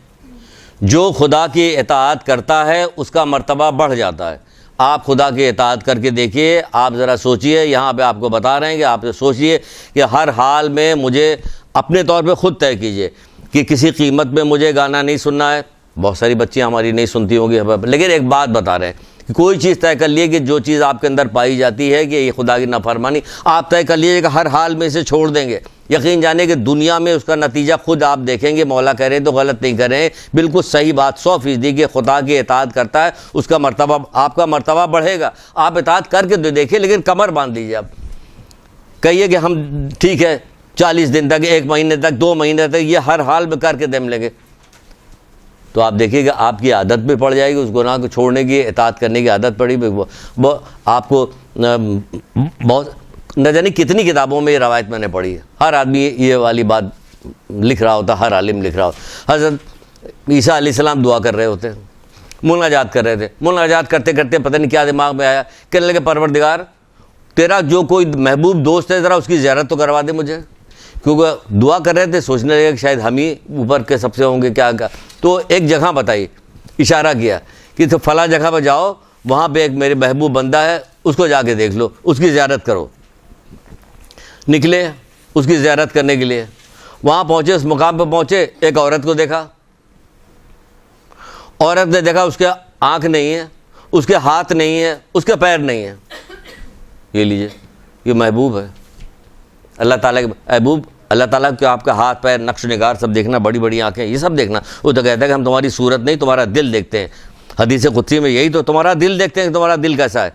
جو خدا کی اطاعت کرتا ہے اس کا مرتبہ بڑھ جاتا ہے. آپ خدا کی اطاعت کر کے دیکھیے, آپ ذرا سوچئے, یہاں پہ آپ کو بتا رہے ہیں کہ آپ سوچئے کہ ہر حال میں مجھے اپنے طور پہ خود طے کیجئے کہ کسی قیمت میں مجھے گانا نہیں سننا ہے. بہت ساری بچیاں ہماری نہیں سنتی ہوں گی, لیکن ایک بات بتا رہے ہیں کہ کوئی چیز طے کر لیے کہ جو چیز آپ کے اندر پائی جاتی ہے کہ یہ خدا کی نافرمانی, آپ طے کر لیجیے کہ ہر حال میں اسے چھوڑ دیں گے. یقین جانے کہ دنیا میں اس کا نتیجہ خود آپ دیکھیں گے. مولا کہہ رہے ہیں تو غلط نہیں کر رہے ہیں, بالکل صحیح بات 100% کہ خدا کی اطاعت کرتا ہے اس کا مرتبہ, آپ کا مرتبہ بڑھے گا. آپ اطاعت کر کے تو دیکھیں, لیکن کمر باندھ لیجیے. آپ کہیے کہ ہم ٹھیک ہے 40 دن تک, 1 مہینے تک, 2 مہینے تک یہ ہر حال میں کر کے دم لیں گے, تو آپ دیکھیے کہ آپ کی عادت بھی پڑ جائے گی, اس گناہ کو چھوڑنے کی, اطاعت کرنے کی عادت پڑی. آپ کو بہت نہ جانے کتنی کتابوں میں یہ روایت میں نے پڑھی ہے. ہر آدمی یہ والی بات لکھ رہا ہوتا, ہر عالم لکھ رہا ہوتا. حضرت عیسیٰ علیہ السلام دعا کر رہے ہوتے, مناجات کر رہے تھے. مناجات کرتے کرتے پتہ نہیں کیا دماغ میں آیا, کہنے لگے پروردگار تیرا جو کوئی محبوب دوست ہے ذرا اس کی زیارت تو کروا دے مجھے. کیونکہ دعا کر رہے تھے, سوچنے لگے کہ شاید ہم ہی اوپر کے سب سے ہوں گے کیا. تو ایک جگہ بتائی, اشارہ کیا کہ تو فلاں جگہ پہ جاؤ, وہاں پہ ایک میرے محبوب بندہ ہے, اس کو جا کے دیکھ لو, اس کی زیارت کرو. نکلے اس کی زیارت کرنے کے لیے, وہاں پہنچے, اس مقام پہ پہنچے, ایک عورت کو دیکھا. عورت نے دیکھا اس کے آنکھ نہیں ہے, اس کے ہاتھ نہیں ہے, اس کے پیر نہیں ہے. یہ لیجئے, یہ محبوب ہے اللہ تعالیٰ کے محبوب. اللہ تعالیٰ کہ آپ کا ہاتھ پیر نقش نگار سب دیکھنا, بڑی بڑی آنکھیں, یہ سب دیکھنا. وہ تو کہتا ہے کہ ہم تمہاری صورت نہیں تمہارا دل دیکھتے ہیں. حدیث قدسی میں یہی تو, تمہارا دل دیکھتے ہیں کہ تمہارا دل کیسا ہے.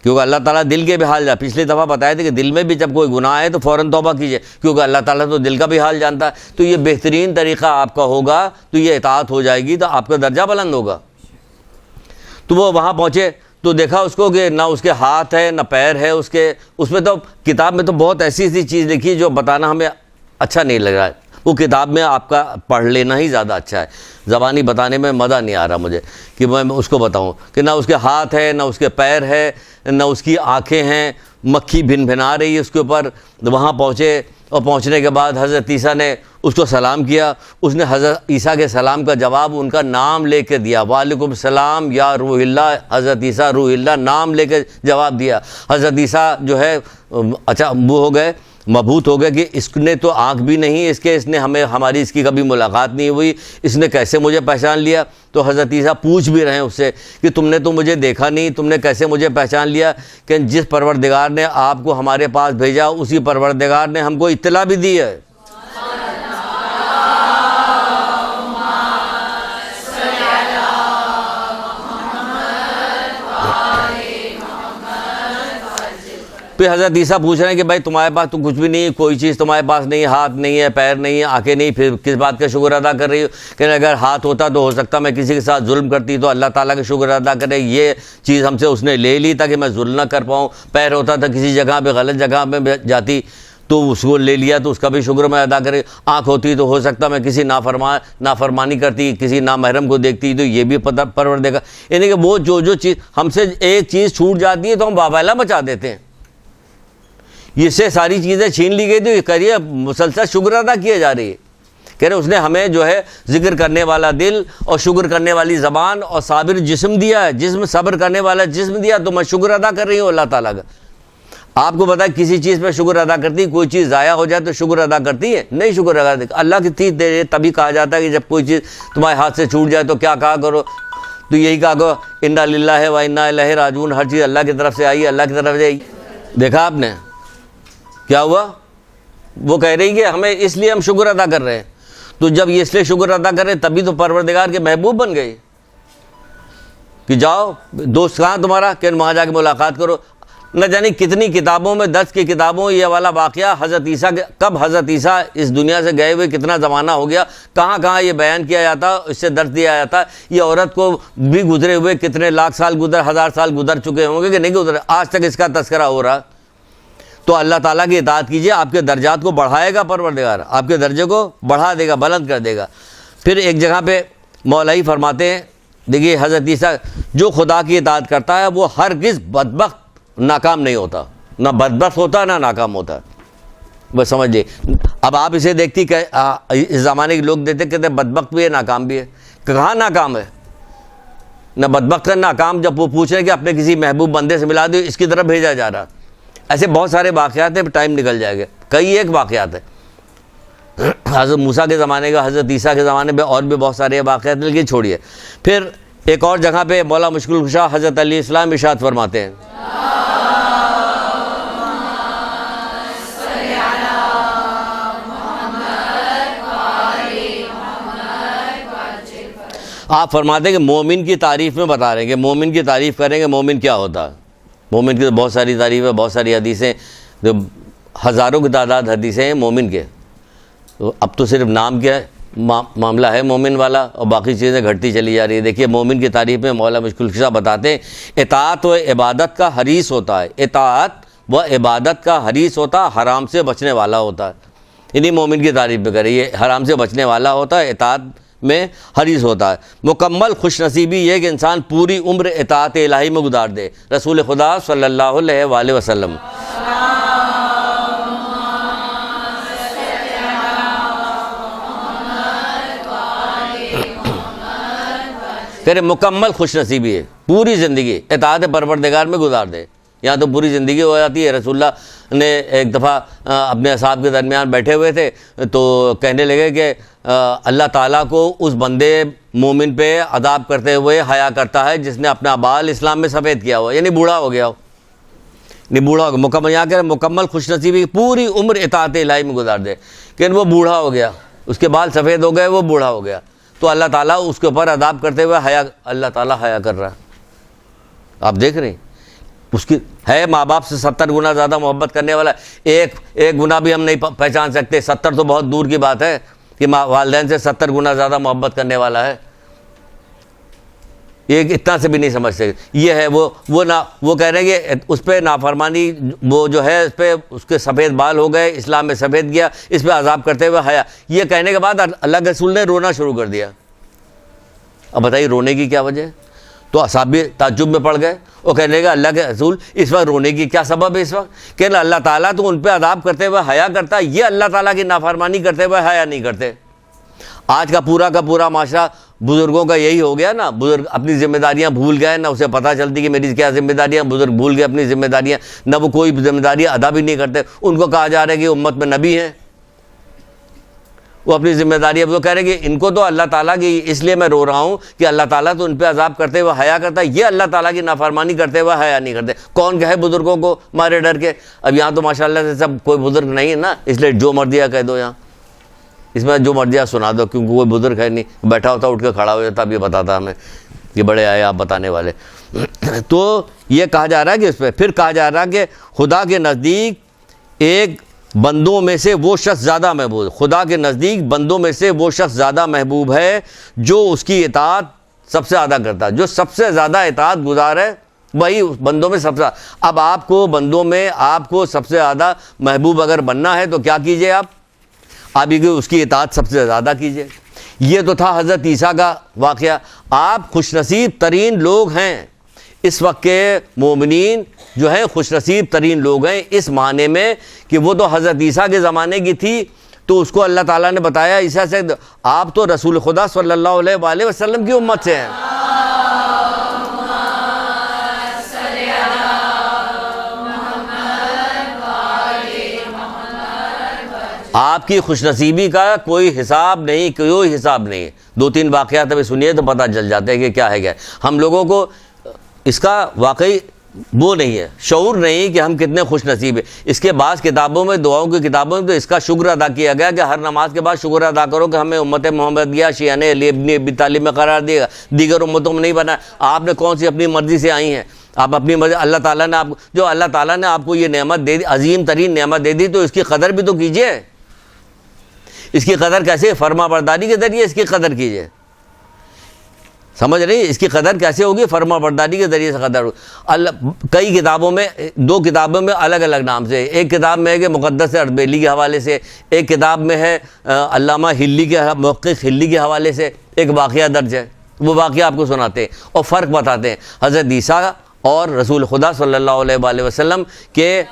کیونکہ اللہ تعالیٰ دل کے بھی حال جا, پچھلی دفعہ بتایا تھا کہ دل میں بھی جب کوئی گناہ ہے تو فوراً توبہ کیجئے, کیونکہ اللہ تعالیٰ تو دل کا بھی حال جانتا ہے. تو یہ بہترین طریقہ آپ کا ہوگا, تو یہ اطاعت ہو جائے گی, تو آپ کا درجہ بلند ہوگا. تو وہ وہاں پہنچے تو دیکھا اس کو کہ نہ اس کے ہاتھ ہے نہ پیر ہے اس کے. اس میں تو کتاب میں تو بہت ایسی ایسی چیز لکھی جو بتانا ہمیں اچھا نہیں لگ رہا ہے. وہ کتاب میں آپ کا پڑھ لینا ہی زیادہ اچھا ہے, زبانی بتانے میں مزہ نہیں آ رہا مجھے کہ میں اس کو بتاؤں کہ نہ اس کے ہاتھ ہے نہ اس کے پیر ہے نہ اس کی آنکھیں ہیں, مکھی بھن بھنا رہی ہے اس کے اوپر. وہاں پہنچے اور پہنچنے کے بعد حضرت عیسیٰ نے اس کو سلام کیا. اس نے حضرت عیسیٰ کے سلام کا جواب ان کا نام لے کے دیا, وعلیکم السلام یا روح اللہ. حضرت عیسیٰ روح اللہ نام لے کے جواب دیا. حضرت عیسیٰ جو ہے اچھا وہ ہو گئے, مبہوت ہو گئے کہ اس نے تو آنکھ بھی نہیں اس کے, اس نے ہماری اس کی کبھی ملاقات نہیں ہوئی, اس نے کیسے مجھے پہچان لیا. تو حضرت عیسیٰ پوچھ بھی رہے ہیں اس سے کہ تم نے تو مجھے دیکھا نہیں, تم نے کیسے مجھے پہچان لیا. کہ جس پروردگار نے آپ کو ہمارے پاس بھیجا اسی پروردگار نے ہم کو اطلاع بھی دی ہے. پھر حضرت عیسیٰ پوچھ رہے ہیں کہ بھائی تمہارے پاس تو کچھ بھی نہیں ہے، کوئی چیز تمہارے پاس نہیں ہے، ہاتھ نہیں ہے، پیر نہیں ہے، آنکھیں نہیں، پھر کس بات کا شکر ادا کر رہی ہو؟ کہ اگر ہاتھ ہوتا تو ہو سکتا میں کسی کے ساتھ ظلم کرتی، تو اللہ تعالیٰ کا شکر ادا کرے، یہ چیز ہم سے اس نے لے لی تاکہ میں ظلم نہ کر پاؤں، پیر ہوتا تھا کسی جگہ پہ غلط جگہ پہ جاتی تو اس کو لے لیا تو اس کا بھی شکر میں ادا کرے، آنکھ ہوتی تو ہو سکتا میں کسی نافرمانی کرتی، کسی نامحرم کو دیکھتی، تو یہ بھی پروردگار، یعنی کہ وہ جو چیز ہم سے ایک چیز چھوٹ جاتی ہے تو ہم واویلا مچا دیتے ہیں، اس سے ساری چیزیں چھین لی گئی، تو یہ کریے مسلسل شکر ادا کیے جا رہی ہے، کہہ رہے اس نے ہمیں جو ہے ذکر کرنے والا دل اور شکر کرنے والی زبان اور صابر جسم دیا ہے، جسم صبر کرنے والا جسم دیا، تو میں شکر ادا کر رہی ہوں اللہ تعالیٰ کا۔ آپ کو پتا ہے کسی چیز پہ شکر ادا کرتی، کوئی چیز ضائع ہو جائے تو شکر ادا کرتی ہے؟ نہیں شکر ادا کرتی۔ اللہ کی چیز دے رہے تبھی کہا جاتا ہے کہ جب کوئی چیز تمہارے ہاتھ سے چھوٹ جائے تو کیا کہا کرو، تو یہی کہا کرو انا للہ و انا الیہ راجعون، ہر چیز اللہ کی طرف سے آئی ہے، اللہ کی طرف سے آئی۔ دیکھا آپ نے کیا ہوا؟ وہ کہہ رہی کہ ہمیں اس لیے ہم شکر ادا کر رہے ہیں، تو جب یہ اس لیے شکر ادا کر رہے ہیں تبھی تو پروردگار کے محبوب بن گئے کہ جاؤ دوست کہاں تمہارا، کہ وہاں جا کے ملاقات کرو۔ نہ جانے کتنی کتابوں میں، درس کی کتابوں یہ والا واقعہ حضرت عیسیٰ کے، کب حضرت عیسیٰ اس دنیا سے گئے ہوئے کتنا زمانہ ہو گیا، کہاں کہاں یہ بیان کیا جاتا، اس سے درس دیا جاتا۔ یہ عورت کو بھی گزرے ہوئے کتنے لاکھ سال ہزار سال گزر چکے ہوں گے کہ نہیں گزرے، آج تک اس کا تذکرہ ہو رہا۔ تو اللہ تعالیٰ کی اطاعت کیجئے، آپ کے درجات کو بڑھائے گا پروردگار، آپ کے درجے کو بڑھا دے گا، بلند کر دے گا۔ پھر ایک جگہ پہ مولا ہی فرماتے ہیں، دیکھیے حضرت عیسیٰ، جو خدا کی اطاعت کرتا ہے وہ ہرگز بدبخت ناکام نہیں ہوتا، نہ بدبخت ہوتا نہ ناکام ہوتا، بس سمجھ لیں۔ اب آپ اسے دیکھتی کہ اس زمانے کے لوگ دیکھتے کہتے بدبخت بھی ہے ناکام بھی ہے، کہاں ناکام ہے؟ نہ بدبخت ہے ناکام، جب وہ پوچھ رہے کہ اپنے کسی محبوب بندے سے ملا دو، اس کی طرف بھیجا جا رہا۔ ایسے بہت سارے واقعات ہیں، ٹائم نکل جائے گا، کئی ایک واقعات ہیں حضرت موسیٰ کے زمانے کا، حضرت عیسیٰ کے زمانے میں اور بھی بہت سارے واقعات، لیکن چھوڑیے۔ پھر ایک اور جگہ پہ مولا مشکل کشا حضرت علیہ السلام ارشاد فرماتے ہیں، آپ فرماتے ہیں کہ مومن کی تعریف میں بتا رہے ہیں کہ مومن کی تعریف کریں گے مومن کیا ہوتا ہے۔ مومن کی تو بہت ساری تعریف ہے، بہت ساری حدیثیں، جو ہزاروں کی تعداد حدیثیں ہیں مومن کے، تو اب تو صرف نام کیا ہے معاملہ ہے مومن والا، اور باقی چیزیں گھٹتی چلی جا رہی ہے۔ دیکھیے مومن کی تعریف میں مولا مشکل کشا بتاتے ہیں، اطاعت و عبادت کا حریص ہوتا ہے، اطاعت و عبادت کا حریص ہوتا ہے، حرام سے بچنے والا ہوتا ہے۔ انہیں مومن کی تعریف پہ کرے، یہ حرام سے بچنے والا ہوتا ہے، اطاعت میں حریص ہوتا ہے۔ مکمل خوش نصیبی یہ کہ انسان پوری عمر اطاعت الہی میں گزار دے، رسول خدا صلی اللہ علیہ وآلہ وسلم۔ کہ مکمل خوش نصیبی ہے، پوری زندگی اطاعت پروردگار میں گزار دے، یہاں تو پوری زندگی ہو جاتی ہے۔ رسول اللہ نے ایک دفعہ اپنے اصحاب کے درمیان بیٹھے ہوئے تھے تو کہنے لگے کہ اللہ تعالیٰ کو اس بندے مومن پہ عذاب کرتے ہوئے حیا کرتا ہے جس نے اپنا بال اسلام میں سفید کیا ہوا، یعنی بوڑھا ہو گیا ہو، نہیں بوڑھا ہو گیا، مکمل یہاں کہ مکمل خوش نصیبی پوری عمر اطاعت الہی میں گزار دے، کہ وہ بوڑھا ہو گیا، اس کے بال سفید ہو گئے، وہ بوڑھا ہو گیا، تو اللہ تعالیٰ اس کے اوپر عذاب کرتے ہوئے حیا، اللہ تعالیٰ حیا کر رہا ہے۔ آپ دیکھ رہے ہیں اس کی ہے ماں باپ سے 70 گنا زیادہ محبت کرنے والا، ایک گنا بھی ہم نہیں پہچان سکتے، 70 تو بہت دور کی بات ہے کہ والدین سے 70 گنا زیادہ محبت کرنے والا ہے، ایک اتنا سے بھی نہیں سمجھ سکتے۔ یہ ہے وہ کہہ رہے ہیں کہ اس پہ نافرمانی، وہ جو ہے اس پہ اس کے سفید بال ہو گئے، اسلام میں سفید گیا، اس پہ عذاب کرتے ہوئے حیا۔ یہ کہنے کے بعد اللہ کے رسول نے رونا شروع کر دیا۔ اب بتائیے رونے کی کیا وجہ ہے؟ تو اصحاب بھی تعجب میں پڑ گئے، وہ کہنے لگا اللہ کے رسول اس وقت رونے کی کیا سبب ہے؟ اس وقت کہ اللہ تعالیٰ تو ان پہ عذاب کرتے ہوئے حیا کرتا ہے، یہ اللہ تعالیٰ کی نافرمانی کرتے ہوئے حیا نہیں کرتے۔ آج کا پورا معاشرہ بزرگوں کا یہی ہو گیا نا، بزرگ اپنی ذمہ داریاں بھول گئے، نہ اسے پتہ چلتی کہ میری کیا ذمہ داریاں، بزرگ بھول گئے اپنی ذمہ داریاں، نہ وہ کوئی ذمہ داریاں ادا بھی نہیں کرتے۔ ان کو کہا جا رہا ہے کہ امت میں نبی ہیں، وہ اپنی ذمہ داریاں، وہ کہہ رہے ہیں کہ ان کو تو اللہ تعالیٰ کی، اس لیے میں رو رہا ہوں کہ اللہ تعالیٰ تو ان پہ عذاب کرتے ہوئے حیا کرتا ہے، یہ اللہ تعالیٰ کی نافرمانی کرتے ہوئے حیا نہیں کرتے۔ کون کہے بزرگوں کو مارے ڈر کے؟ اب یہاں تو ماشاءاللہ سے سب کوئی بزرگ نہیں ہے نا، اس لیے جو مرضیہ کہہ دو، یہاں اس میں جو مرضیہ سنا دو، کیونکہ کوئی بزرگ ہے نہیں، بیٹھا ہوتا اٹھ کے کھڑا ہو جاتا، اب یہ بتاتا ہمیں یہ بڑے آئے آپ بتانے والے. تو یہ کہا جا رہا ہے کہ اس پہ پھر کہا جا رہا ہے کہ خدا کے نزدیک ایک بندوں میں سے وہ شخص زیادہ محبوب ہے. خدا کے نزدیک بندوں میں سے وہ شخص زیادہ محبوب ہے جو اس کی اطاعت سب سے زیادہ کرتا ہے. جو سب سے زیادہ اطاعت گزار ہے وہی بندوں میں سب سے. اب آپ کو بندوں میں آپ کو سب سے زیادہ محبوب اگر بننا ہے تو کیا کیجئے آپ اس کی اطاعت سب سے زیادہ کیجئے. یہ تو تھا حضرت عیسیٰ کا واقعہ. آپ خوش نصیب ترین لوگ ہیں اس وقت کے مومنین جو ہیں, خوش نصیب ترین لوگ ہیں اس معنی میں کہ وہ تو حضرت عیسیٰ کے زمانے کی تھی, تو اس کو اللہ تعالیٰ نے بتایا عیسیٰ سے آپ تو رسول خدا صلی اللہ علیہ وآلہ وسلم کی امت سے ہیں. آپ کی خوش نصیبی کا کوئی حساب نہیں, کوئی حساب نہیں. 2-3 واقعات ابھی سنیے تو پتہ چل جاتا ہے کہ کیا ہے. ہم لوگوں کو اس کا واقعی وہ نہیں ہے, شعور نہیں کہ ہم کتنے خوش نصیب ہیں. اس کے بعض کتابوں میں, دعاؤں کی کتابوں میں تو اس کا شکر ادا کیا گیا کہ ہر نماز کے بعد شکر ادا کرو کہ ہمیں امت محمد گیا شیعہ نے علی ابن ابی طالب میں قرار دیا, دیگر امتوں میں نہیں بنا. آپ نے کون سی اپنی مرضی سے آئی ہیں, آپ اپنی مرضی. اللہ تعالیٰ نے اللہ تعالیٰ نے آپ کو یہ نعمت دے دی, عظیم ترین نعمت دے دی, تو اس کی قدر بھی تو کیجئے. اس کی قدر کیسے؟ فرما برداری کے ذریعے اس کی قدر کیجئے. سمجھ رہی؟ اس کی قدر کیسے ہوگی؟ فرما برداری کے ذریعے سے قدر ہوگی. کئی کتابوں میں, 2 کتابوں میں الگ الگ نام سے. ایک کتاب میں ہے کہ مقدس اردبیلی کے حوالے سے, ایک کتاب میں ہے علامہ ہلی کے محقق ہلی کے حوالے سے ایک واقعہ درج ہے. وہ واقعہ آپ کو سناتے ہیں اور فرق بتاتے ہیں حضرت عیسیٰ اور رسول خدا صلی اللہ علیہ وآلہ وسلم کے.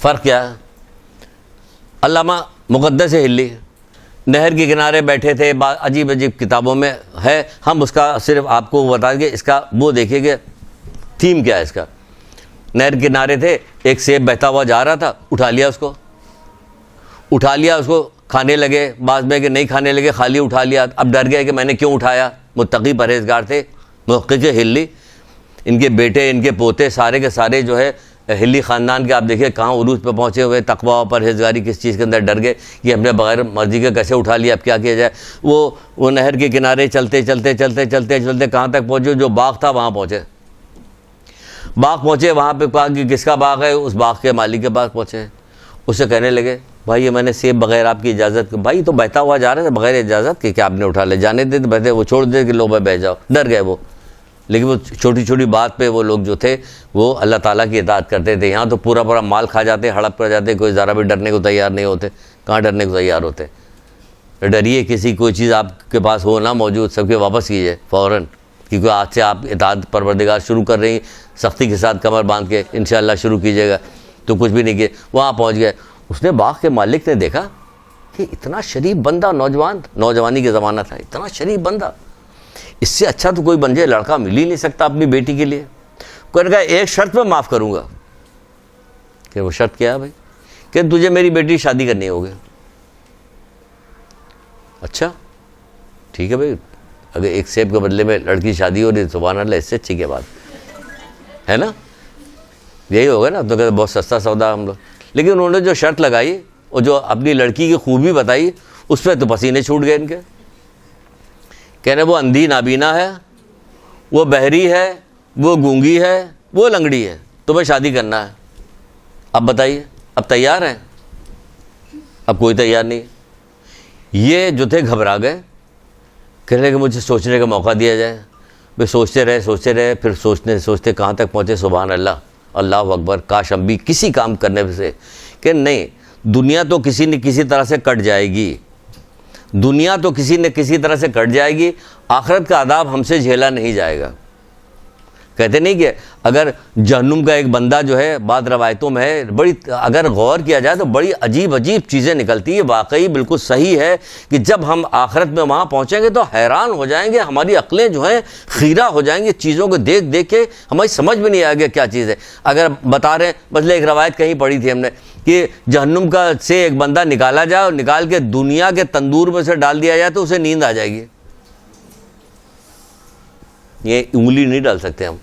فرق کیا ہے؟ علامہ مقدس ہلی نہر کے کنارے بیٹھے تھے, عجیب عجیب کتابوں میں ہے, ہم اس کا صرف آپ کو بتا دیں کہ اس کا وہ دیکھیں کہ تھیم کیا ہے اس کا. نہر کے کنارے تھے, ایک سیب بہتا ہوا جا رہا تھا, اٹھا لیا اس کو کھانے لگے. بعض میں کہ نہیں کھانے لگے, خالی اٹھا لیا. اب ڈر گئے کہ میں نے کیوں اٹھایا. متقی پرہیزگار تھے محقق ہلی, ان کے بیٹے ان کے پوتے سارے کے سارے جو ہے ہلی خاندان کے. آپ دیکھیں کہاں عروج پہ پہنچے ہوئے, تقویٰ اور پرہیزگاری کس چیز کے اندر. ڈر گئے کہ ہم نے بغیر مرضی کے کیسے اٹھا لیا, اب کیا کیا جائے. وہ نہر کے کنارے چلتے کہاں تک پہنچے, جو باغ تھا وہاں پہنچے. وہاں پہ کہا کہ کس کا باغ ہے, اس باغ کے مالک کے پاس پہنچے. اس سے کہنے لگے بھائی یہ میں نے سیب بغیر آپ کی اجازت کے, بھائی تو بہتا ہوا جا رہا تھا بغیر اجازت کے, کیا آپ نے اٹھا لے, جانے دے تو بہتے, وہ چھوڑ دے کہ لو بہ جاؤ. ڈر گئے وہ. لیکن وہ چھوٹی چھوٹی بات پہ وہ لوگ جو تھے وہ اللہ تعالیٰ کی اطاعت کرتے تھے. یہاں تو پورا مال کھا جاتے, ہڑپ کر جاتے, کوئی ذرا بھی ڈرنے کو تیار نہیں ہوتے. کہاں ڈرنے کو تیار ہوتے؟ ڈریے کسی کوئی چیز آپ کے پاس ہو نہ موجود, سب کے واپس کیجیے فوراً, کیونکہ آج سے آپ اطاعت پروردگار شروع کر رہی ہیں, سختی کے ساتھ کمر باندھ کے انشاءاللہ شروع کیجیے گا. تو کچھ بھی نہیں کیے, وہاں پہنچ گئے. اس نے باغ کے مالک نے دیکھا کہ اتنا شریف بندہ, نوجوانی کے زمانہ تھا, اتنا شریف بندہ, اس سے اچھا تو کوئی بن جائے لڑکا مل ہی نہیں سکتا اپنی بیٹی کے لیے. کوئی نے کہا ایک شرط پہ معاف کروں گا. کہ وہ شرط کیا ہے بھائی؟ کہ تجھے میری بیٹی شادی کرنی ہوگی. اچھا ٹھیک ہے بھائی, اگر ایک سیب کے بدلے میں لڑکی شادی ہو رہی, سبحان اللہ, اس سے اچھی کیا بات ہے نا. یہی ہوگا نا, تو کہتے بہت سستا سودا ہم لوگ. لیکن انہوں نے جو شرط لگائی اور جو اپنی لڑکی کی خوبی بتائی, اس پہ تو پسینے چھوٹ گئے ان کے. کہنے وہ اندھی نابینا ہے, وہ بہری ہے, وہ گونگی ہے, وہ لنگڑی ہے, تمہیں شادی کرنا ہے. اب بتائیے, اب تیار ہیں؟ اب کوئی تیار نہیں. یہ جو تھے گھبرا گئے, کہنے کہ مجھے سوچنے کا موقع دیا جائے. بھائی سوچتے رہے, پھر سوچتے کہاں تک پہنچے, سبحان اللہ, اللہ اکبر, کاش ہم بھی کسی کام کرنے سے کہ نہیں, دنیا تو کسی نہ کسی طرح سے کٹ جائے گی, دنیا تو کسی نہ کسی طرح سے کٹ جائے گی, آخرت کا عذاب ہم سے جھیلا نہیں جائے گا. کہتے نہیں کہ اگر جہنم کا ایک بندہ جو ہے, بعض روایتوں میں ہے, بڑی اگر غور کیا جائے تو بڑی عجیب چیزیں نکلتی ہیں. واقعی بالکل صحیح ہے کہ جب ہم آخرت میں وہاں پہنچیں گے تو حیران ہو جائیں گے, ہماری عقلیں جو ہیں خیرہ ہو جائیں گی, چیزوں کو دیکھ کے ہماری سمجھ میں نہیں آئے گا کیا چیز ہے. اگر بتا رہے ہیں, بدلے ایک روایت کہیں پڑھی تھی ہم نے کہ جہنم کا سے ایک بندہ نکالا جائے اور نکال کے دنیا کے تندور میں سے ڈال دیا جائے تو اسے نیند آ جائے گی. یہ انگلی نہیں ڈال سکتے ہم.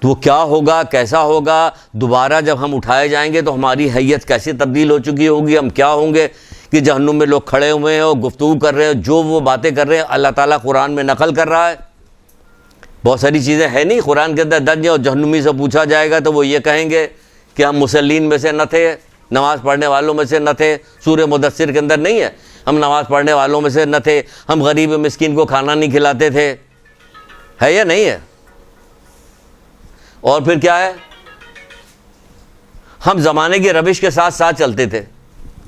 تو وہ کیا ہوگا، کیسا ہوگا، دوبارہ جب ہم اٹھائے جائیں گے تو ہماری حیت کیسے تبدیل ہو چکی ہوگی، ہم کیا ہوں گے کہ جہنم میں لوگ کھڑے ہوئے ہیں اور گفتگو کر رہے ہیں، جو وہ باتیں کر رہے ہیں اللہ تعالیٰ قرآن میں نقل کر رہا ہے. بہت ساری چیزیں ہیں نہیں قرآن کے اندر درج، اور جہنمی سے پوچھا جائے گا تو وہ یہ کہیں گے کہ ہم مسلین میں سے نہ تھے، نماز پڑھنے والوں میں سے نہ تھے. سورہ مدثر کے اندر نہیں ہے ہم نماز پڑھنے والوں میں سے نہ تھے، ہم غریب مسکین کو کھانا نہیں کھلاتے تھے، ہے یا نہیں ہے؟ اور پھر کیا ہے، ہم زمانے کی روش کے ساتھ ساتھ چلتے تھے.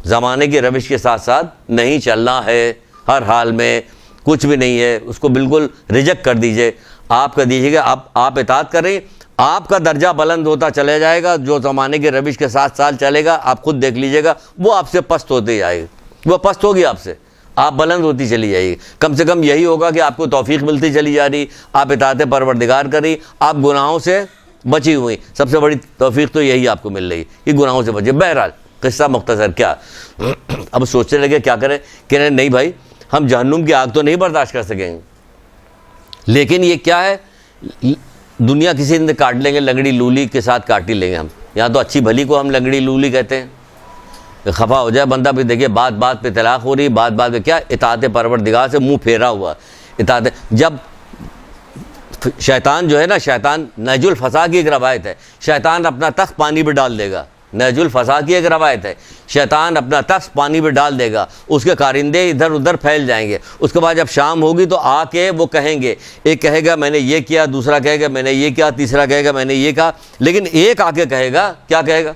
زمانے کی روش کے ساتھ ساتھ نہیں چلنا ہے، ہر حال میں کچھ بھی نہیں ہے، اس کو بالکل ریجیکٹ کر دیجئے. آپ کر دیجئے گا، آپ اطاعت کریں، آپ کا درجہ بلند ہوتا چلے جائے گا. جو زمانے کی روش کے ساتھ ساتھ چلے گا آپ خود دیکھ لیجئے گا وہ آپ سے پست ہوتے جائے گا، وہ پست ہوگی آپ سے، آپ بلند ہوتی چلی جائے گی. کم سے کم یہی ہوگا کہ آپ کو توفیق ملتی چلی جا رہی، آپ اطاعت پروردگار کری، آپ گناہوں سے بچی ہوئی. سب سے بڑی توفیق تو یہی آپ کو مل رہی کہ گناہوں سے بچے. بہرحال قصہ مختصر کیا، اب سوچنے لگے کیا کریں، کہ نہیں بھائی ہم جہنم کی آگ تو نہیں برداشت کر سکیں گے، لیکن یہ کیا ہے، دنیا کسی نے کاٹ لیں گے، لنگڑی لولی کے ساتھ کاٹ ہی لیں گے ہم. یہاں تو اچھی بھلی کو ہم لنگڑی لولی کہتے ہیں. خفا ہو جائے بندہ، پھر دیکھیے بات بات پہ طلاق ہو رہی، بات بات پہ کیا، اطاعت پروردگار سے منہ پھیرا ہوا. اطاعت جب شیطان جو ہے نا، شیطان نہج الفسا کی ایک روایت ہے، شیطان اپنا تخت پانی پہ ڈال دے گا. نہج الفسا کی ایک روایت ہے، شیطان اپنا تخت پانی پہ ڈال دے گا، اس کے کارندے ادھر ادھر پھیل جائیں گے. اس کے بعد جب شام ہوگی تو آ کے وہ کہیں گے، ایک کہے گا میں نے یہ کیا، دوسرا کہے گا میں نے یہ کیا، تیسرا کہے گا میں نے یہ کہا. لیکن ایک آ کے کہے گا، کیا کہے گا،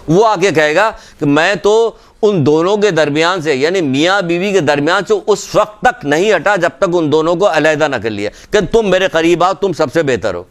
وہ آ کے کہے گا کہ میں تو ان دونوں کے درمیان سے، یعنی میاں بیوی کے درمیان سے اس وقت تک نہیں ہٹا جب تک ان دونوں کو علیحدہ نہ کر لیا، کہ تم میرے قریب آؤ، تم سب سے بہتر ہو.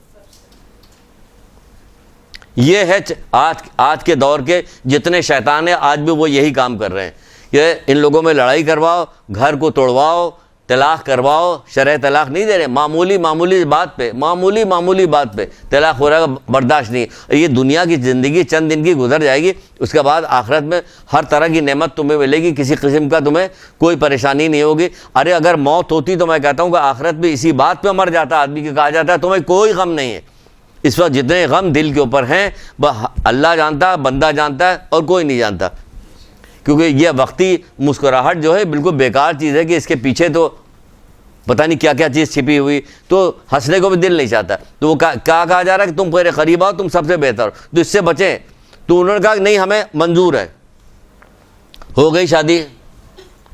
یہ ہے آج کے دور کے جتنے شیطان ہیں، آج بھی وہ یہی کام کر رہے ہیں کہ ان لوگوں میں لڑائی کرواؤ، گھر کو توڑواؤ، طلاق کرواؤ. شرع طلاق نہیں دے رہے، معمولی بات پہ طلاق ہو رہا ہے، برداشت نہیں. یہ دنیا کی زندگی چند دن کی گزر جائے گی، اس کے بعد آخرت میں ہر طرح کی نعمت تمہیں ملے گی، کسی قسم کا تمہیں کوئی پریشانی نہیں ہوگی. ارے اگر موت ہوتی تو میں کہتا ہوں کہ آخرت میں اسی بات پہ مر جاتا آدمی، کہ کہا جاتا ہے تمہیں کوئی غم نہیں ہے. اس وقت جتنے غم دل کے اوپر ہیں اللہ جانتا ہے، بندہ جانتا ہے، اور کوئی نہیں جانتا. کیونکہ یہ وقتی مسکراہٹ جو ہے بالکل بیکار چیز ہے، کہ اس کے پیچھے تو پتہ نہیں کیا کیا چیز چھپی ہوئی، تو ہنسنے کو بھی دل نہیں چاہتا. تو وہ کیا کہا جا رہا ہے کہ تم میرے قریب آؤ، تم سب سے بہتر ہو، تو اس سے بچیں. تو انہوں نے کہا کہ نہیں ہمیں منظور ہے. ہو گئی شادی،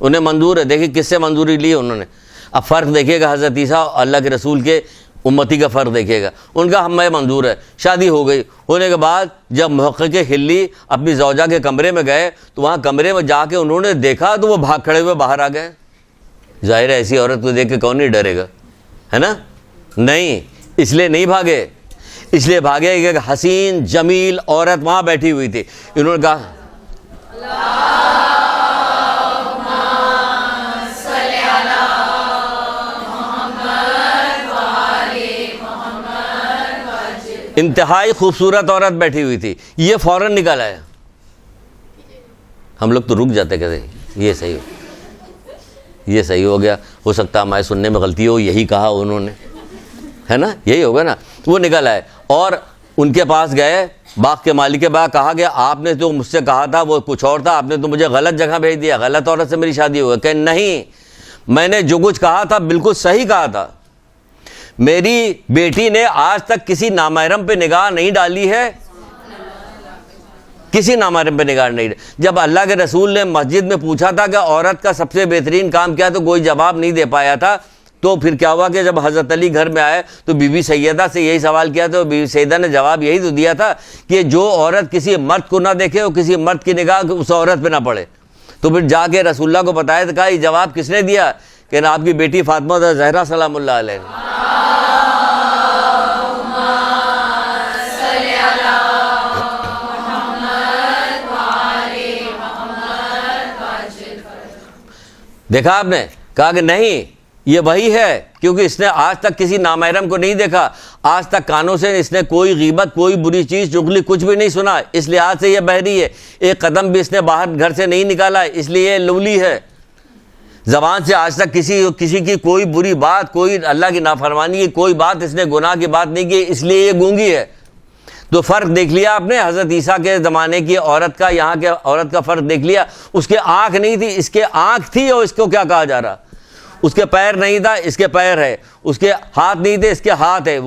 انہیں منظور ہے. دیکھیے کس سے منظوری لی انہوں نے. اب فرق دیکھیے گا حضرت عیسیٰ اللہ کے رسول کے امتی کا فرق دیکھیے گا. ان کا ہمیں منظور ہے. شادی ہو گئی، ہونے کے بعد جب محقق ہلی اپنی زوجہ کے کمرے میں گئے تو وہاں کمرے میں جا کے انہوں نے دیکھا تو وہ بھاگ کھڑے ہوئے باہر آ گئے. ظاہر ہے ایسی عورت کو دیکھ کے کون نہیں ڈرے گا، ہے نا؟ نہیں، اس لیے نہیں بھاگے، اس لیے بھاگے کہ حسین جمیل عورت وہاں بیٹھی ہوئی تھی. انہوں نے کہا انتہائی خوبصورت عورت بیٹھی ہوئی تھی. یہ فوراً نکل آیا. ہم لوگ تو رک جاتے کہتے یہ صحیح ہو گیا، ہو سکتا ہمارے سننے میں غلطی ہو، یہی کہا انہوں نے، ہے نا، یہی ہوگا نا. وہ نکل آئے اور ان کے پاس گئے، باغ کے مالک کے باغ. کہا گیا آپ نے تو مجھ سے کہا تھا وہ کچھ اور تھا، آپ نے تو مجھے غلط جگہ بھیج دیا، غلط عورت سے میری شادی ہو گئی. کہ نہیں، میں نے جو کچھ کہا تھا بالکل صحیح کہا تھا. میری بیٹی نے آج تک کسی نامحرم پہ نگاہ نہیں ڈالی ہے، کسی نامحرم پہ نگاہ نہیں ڈالی. جب اللہ کے رسول نے مسجد میں پوچھا تھا کہ عورت کا سب سے بہترین کام کیا، تو کوئی جواب نہیں دے پایا تھا. تو پھر کیا ہوا کہ جب حضرت علی گھر میں آئے تو بی بی سیدہ سے یہی سوال کیا، تو بی بی سیدہ نے جواب یہی تو دیا تھا کہ جو عورت کسی مرد کو نہ دیکھے اور کسی مرد کی نگاہ اس عورت پہ نہ پڑے. تو پھر جا کے رسول اللہ کو بتایا تو کہا یہ جواب کس نے دیا، کہ آپ کی بیٹی فاطمہ زہرا سلام اللہ علیہ نے. دیکھا آپ نے، کہا کہ نہیں یہ وہی ہے، کیونکہ اس نے آج تک کسی نامحرم کو نہیں دیکھا، آج تک کانوں سے اس نے کوئی غیبت، کوئی بری چیز، چغلی کچھ بھی نہیں سنا، اس لحاظ سے یہ بحری ہے. ایک قدم بھی اس نے باہر گھر سے نہیں نکالا، اس لیے یہ لولی ہے. زبان سے آج تک کسی کی کوئی بری بات، کوئی اللہ کی نافرمانی کی کوئی بات، اس نے گناہ کی بات نہیں کی، اس لیے یہ گونگی ہے۔ تو فرق دیکھ لیا آپ نے حضرت عیسیٰ کے زمانے کی عورت کا، یہاں کے عورت کا فرق دیکھ لیا؟ اس کے آنکھ نہیں تھی، اس کے آنکھ تھی، اور اس کو کیا کہا جا رہا؟ اس کے پیر نہیں تھا، اس کے پیر ہے، اس کے ہاتھ نہیں تھے، اس کے ہاتھ ہے۔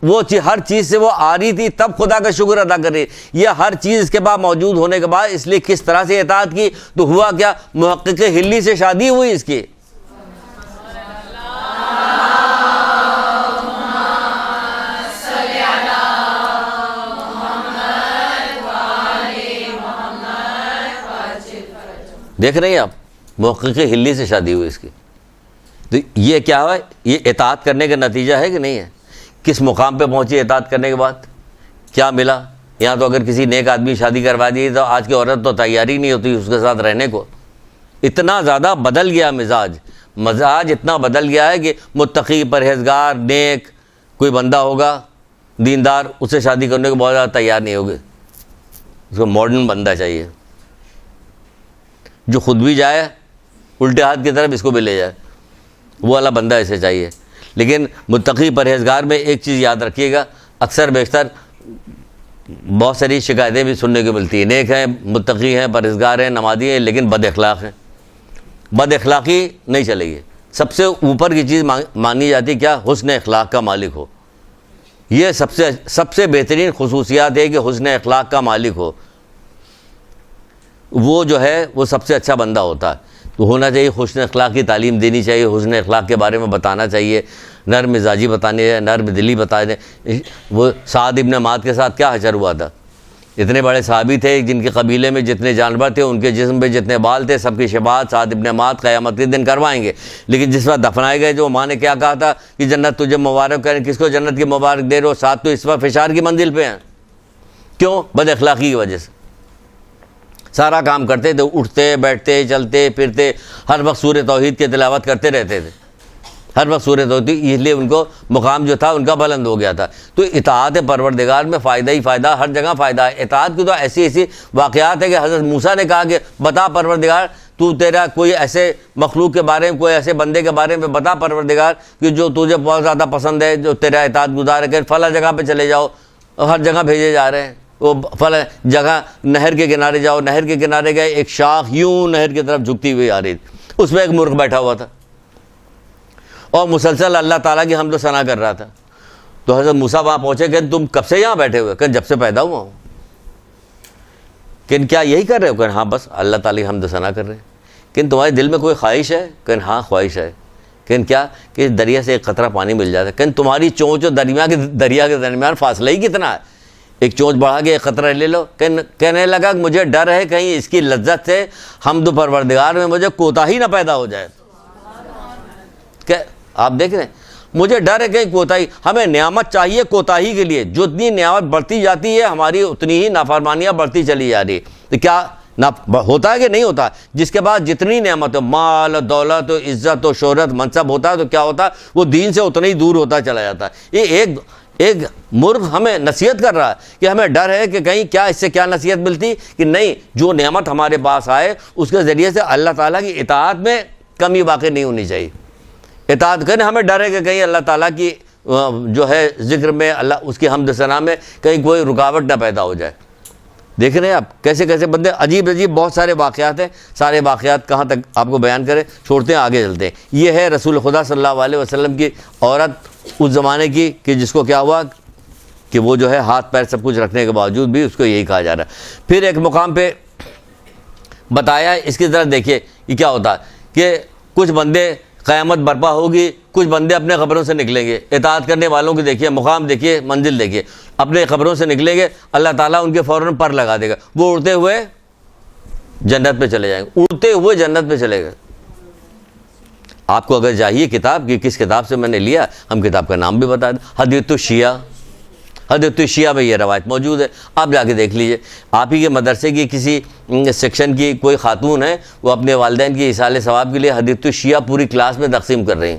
وہ ہر چیز سے وہ آ رہی تھی، تب خدا کا شکر ادا کر رہی۔ یہ ہر چیز اس کے بعد موجود ہونے کے بعد اس لیے کس طرح سے اطاعت کی؟ تو ہوا کیا؟ محقق ہلی سے شادی ہوئی اس کی۔ دیکھ رہے ہیں آپ، محقق ہلی سے شادی ہوئی اس کی۔ تو یہ کیا ہے؟ یہ اطاعت کرنے کا نتیجہ ہے کہ نہیں ہے؟ کس مقام پہ پہنچی اطاعت کرنے کے بعد؟ کیا ملا؟ یہاں تو اگر کسی نیک آدمی شادی کروا دی تو آج کی عورت تو تیاری نہیں ہوتی اس کے ساتھ رہنے کو۔ اتنا زیادہ بدل گیا مزاج اتنا بدل گیا ہے کہ متقی، پرہیزگار، نیک کوئی بندہ ہوگا دیندار، اسے شادی کرنے کو بہت زیادہ تیار نہیں ہوگے۔ اس کو ماڈرن بندہ چاہیے جو خود بھی جائے الٹے ہاتھ کی طرف اس کو بھی لے جائے، وہ والا بندہ اسے چاہیے۔ لیکن متقی پرہیزگار میں ایک چیز یاد رکھیے گا، اکثر بیشتر بہت ساری شکایتیں بھی سننے کو ملتی ہیں، نیک ہیں، متقی ہیں، پرہیزگار ہیں، نمازی ہیں، لیکن بد اخلاق ہیں۔ بد اخلاقی نہیں چلے گی۔ سب سے اوپر کی چیز مانی جاتی ہے کیا؟ حسن اخلاق کا مالک ہو۔ یہ سب سے بہترین خصوصیات ہے کہ حسن اخلاق کا مالک ہو۔ وہ جو ہے وہ سب سے اچھا بندہ ہوتا ہے۔ تو ہونا چاہیے، حسن اخلاق کی تعلیم دینی چاہیے، حسن اخلاق کے بارے میں بتانا چاہیے، نرم مزاجی بتانی ہے، نرم دلی بتانے۔ وہ سعد ابن معاذ کے ساتھ کیا حشر ہوا تھا؟ اتنے بڑے صحابی تھے، جن کے قبیلے میں جتنے جانور تھے، ان کے جسم پہ جتنے بال تھے، سب کی شفاعت سعد ابن معاذ قیامت کے دن کروائیں گے۔ لیکن جس وقت دفنائے گئے، جو ماں نے کیا کہا تھا کہ جنت تجھے مبارک کریں، کس کو جنت کی مبارک دے رہے ہو؟ سعد تو اس وقت فشار کی منزل پہ ہیں۔ کیوں؟ بد اخلاقی کی وجہ سے۔ سارا کام کرتے تھے، اٹھتے بیٹھتے چلتے پھرتے، ہر وقت سورہ توحید کی تلاوت کرتے رہتے تھے، ہر وقت سورہ توحید، اس لیے ان کو مقام جو تھا ان کا بلند ہو گیا تھا۔ تو اطاعت پروردگار میں فائدہ ہی فائدہ، ہر جگہ فائدہ ہے۔ اطاعت کی تو ایسی واقعات ہے کہ حضرت موسیٰ نے کہا کہ بتا پروردگار، تو تیرا کوئی ایسے مخلوق کے بارے میں، کوئی ایسے بندے کے بارے میں بتا پروردگار کہ جو تجھے بہت زیادہ پسند ہے، جو تیرا اطاعت گزار ہے، کہ فلاں جگہ پہ چلے جاؤ، ہر جگہ بھیجے جا رہے ہیں۔ وہ فلاں جگہ نہر کے کنارے جاؤ، نہر کے کنارے گئے، ایک شاخ یوں نہر کی طرف جھکتی ہوئی آ رہی تھی، اس میں ایک مرغ بیٹھا ہوا تھا اور مسلسل اللہ تعالیٰ کی حمد و ثنا کر رہا تھا۔ تو حضرت موسیٰ وہاں پہنچے کہ تم کب سے یہاں بیٹھے ہوئے؟ کہ جب سے پیدا ہوا ہوں۔ کہ کیا یہی کر رہے ہو؟ کہ ہاں بس اللہ تعالیٰ کی حمد و ثنا کر رہے ہیں۔ کہ تمہارے دل میں کوئی خواہش ہے؟ کہ ہاں خواہش ہے۔ کہ کیا؟ کہ دریا سے ایک قطرہ پانی مل جاتا ہے۔ کہ تمہاری چونچ اور دریا کے درمیان فاصلہ ہی کتنا ہے؟ ایک چونچ بڑھا کے ایک قطرہ لے لو۔ کہنے لگا کہ مجھے ڈر ہے کہیں اس کی لذت سے حمد و پروردگار میں مجھے کوتاہی نہ پیدا ہو جائے۔ کہ آپ دیکھ رہے ہیں، مجھے ڈر ہے کہیں کوتاہی، ہمیں نعمت چاہیے کوتاہی کے لیے، جتنی نعمت بڑھتی جاتی ہے ہماری اتنی ہی نافرمانیاں بڑھتی چلی جا رہی ہے۔ تو کیا ہوتا ہے کہ نہیں ہوتا؟ جس کے بعد جتنی نعمت ہو، مال، دولت، عزت و شہرت، منصب ہوتا ہے تو کیا ہوتا ہے؟ وہ دین سے اتنا ہی دور ہوتا چلا جاتا ہے۔ یہ ایک مرغ ہمیں نصیحت کر رہا ہے کہ ہمیں ڈر ہے کہ کہیں کیا اس سے کیا نصیحت ملتی کہ نہیں، جو نعمت ہمارے پاس آئے اس کے ذریعے سے اللہ تعالیٰ کی اطاعت میں کمی واقع نہیں ہونی چاہیے۔ اطاعت کرنے ہمیں ڈر ہے کہ کہیں اللہ تعالیٰ کی جو ہے ذکر میں، اللہ اس کی حمد ثنا میں کہیں کوئی رکاوٹ نہ پیدا ہو جائے۔ دیکھ رہے ہیں آپ کیسے کیسے بندے، عجیب بہت سارے واقعات ہیں۔ سارے واقعات کہاں تک آپ کو بیان کریں، چھوڑتے ہیں آگے چلتے ہیں۔ یہ ہے رسول خدا صلی اللہ علیہ وسلم کی عورت اس زمانے کی، کہ جس کو کیا ہوا کہ وہ جو ہے ہاتھ پیر سب کچھ رکھنے کے باوجود بھی اس کو یہی کہا جا رہا ہے۔ پھر ایک مقام پہ بتایا، اس کی طرف دیکھیے یہ کیا ہوتا ہے کہ کچھ بندے، قیامت برپا ہوگی، کچھ بندے اپنے قبروں سے نکلیں گے۔ اطاعت کرنے والوں کی دیکھیے مقام، دیکھیے منزل، دیکھیے اپنے قبروں سے نکلیں گے، اللہ تعالیٰ ان کے فوراً پر لگا دے گا، وہ اڑتے ہوئے جنت پہ چلے جائیں گے، اڑتے ہوئے جنت پہ چلے گئے۔ آپ کو اگر چاہیے کتاب کی کس کتاب سے میں نے لیا، ہم کتاب کا نام بھی بتا دیں، حدیث الشیعہ۔ حدیث الشیعہ میں یہ روایت موجود ہے، آپ جا کے دیکھ لیجئے۔ آپ ہی کے مدرسے کی کسی سیکشن کی کوئی خاتون ہے، وہ اپنے والدین کی ایصال ثواب کے لیے حدیث الشیعہ پوری کلاس میں تقسیم کر رہی ہیں۔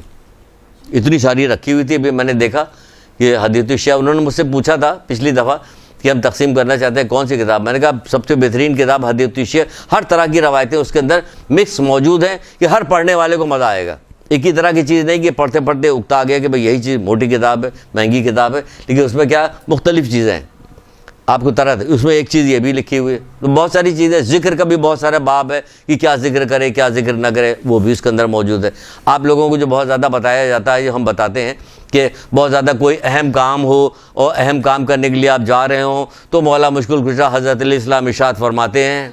اتنی ساری رکھی ہوئی تھی، ابھی میں نے دیکھا کہ حدیث الشیعہ، انہوں نے مجھ سے پوچھا تھا پچھلی دفعہ کہ ہم تقسیم کرنا چاہتے ہیں کون سی کتاب. میں نے کہا سب سے بہترین کتاب حدیث التشیع، ہر طرح کی روایتیں اس کے اندر مکس موجود ہیں کہ ہر پڑھنے والے کو مزہ آئے گا. ایک ہی طرح کی چیز نہیں کہ پڑھتے پڑھتے اکتا گیا کہ بھئی یہی چیز موٹی کتاب ہے، مہنگی کتاب ہے، لیکن اس میں کیا مختلف چیزیں ہیں. آپ کو طرح اس میں ایک چیز یہ بھی لکھی ہوئی ہے. تو بہت ساری چیزیں، ذکر کا بھی بہت سارا باب ہے کہ کیا ذکر کرے کیا ذکر نہ کرے، وہ بھی اس کے اندر موجود ہے. آپ لوگوں کو جو بہت زیادہ بتایا جاتا ہے، جو ہم بتاتے ہیں کہ بہت زیادہ کوئی اہم کام ہو اور اہم کام کرنے کے لیے آپ جا رہے ہوں تو مولا مشکل کشا حضرت علیہ السلام ارشاد فرماتے ہیں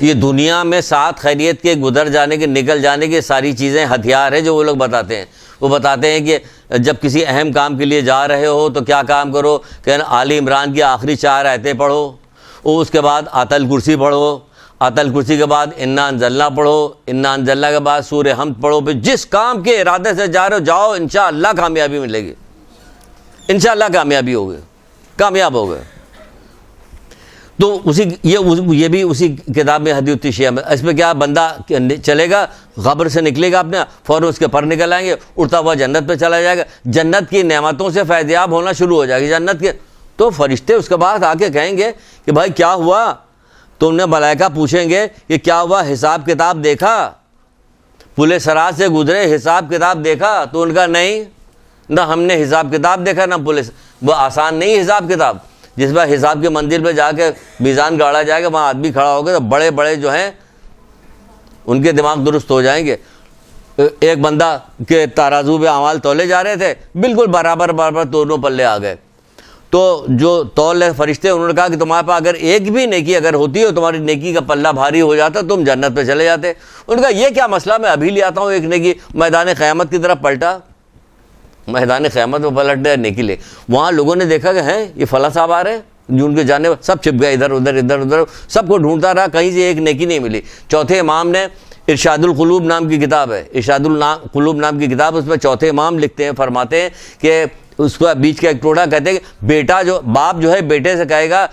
یہ دنیا میں ساتھ خیریت کے گزر جانے کے نکل جانے کے ساری چیزیں ہتھیار ہے جو وہ لوگ بتاتے ہیں. وہ بتاتے ہیں کہ جب کسی اہم کام کے لیے جا رہے ہو تو کیا کام کرو کہ آل عمران کی آخری 4 آیتیں پڑھو، اور اس کے بعد آیت الکرسی پڑھو، آیت الکرسی کے بعد انا انزلنا پڑھو، انا انزلنا کے بعد سورہ حمد پڑھو. پھر جس کام کے ارادے سے جا رہے ہو جاؤ، انشاءاللہ کامیابی ملے گی، انشاءاللہ کامیابی ہوگی، کامیاب ہوگے. تو یہ بھی اسی کتاب میں حدیث التشیع میں. اس میں کیا بندہ چلے گا، قبر سے نکلے گا اپنے، فوراً اس کے پر نکل آئیں گے، اڑتا ہوا جنت پہ چلا جائے گا. جنت کی نعمتوں سے فیضیاب ہونا شروع ہو جائے گی جنت کے. تو فرشتے اس کے بعد آ کے کہیں گے کہ بھائی کیا ہوا؟ تو انہیں ملائکہ پوچھیں گے کہ کیا ہوا، حساب کتاب دیکھا، پل صراط سے گزرے، حساب کتاب دیکھا؟ تو ان کا نہیں، نہ ہم نے حساب کتاب دیکھا نہ وہ آسان نہیں حساب کتاب. جس بار حساب کی منزل پہ جا کے میزان گاڑا جائے گا، وہاں آدمی کھڑا ہوگا تو بڑے بڑے جو ہیں ان کے دماغ درست ہو جائیں گے. ایک بندہ کے ترازو پہ اعمال تولے جا رہے تھے، بالکل برابر دونوں پلے آ گئے. تو جو تول فرشتے انہوں نے کہا کہ تمہارے پاس اگر ایک بھی نیکی اگر ہوتی ہے، تمہاری نیکی کا پلہ بھاری ہو جاتا تم جنت پہ چلے جاتے. انہوں نے کہا یہ کیا مسئلہ، میں ابھی لے آتا ہوں ایک نیکی. میدان قیامت کی طرف پلٹا، میدان قیامت میں پلٹ گئے نیکی لے. وہاں لوگوں نے دیکھا کہ ہیں یہ فلاں صاحب آ رہے ہیں، جو ان کے جانے سب چھپ گئے ادھر ادھر، سب کو ڈھونڈتا رہا، کہیں سے ایک نیکی نہیں ملی. چوتھے امام نے ارشاد القلوب نام کی کتاب ہے، ارشاد القلوب نام کی کتاب، اس میں چوتھے امام لکھتے ہیں، فرماتے ہیں کہ اس کو بیچ کا ایک ٹوٹا کہتے ہیں کہ بیٹا جو باپ جو ہے بیٹے سے کہے گا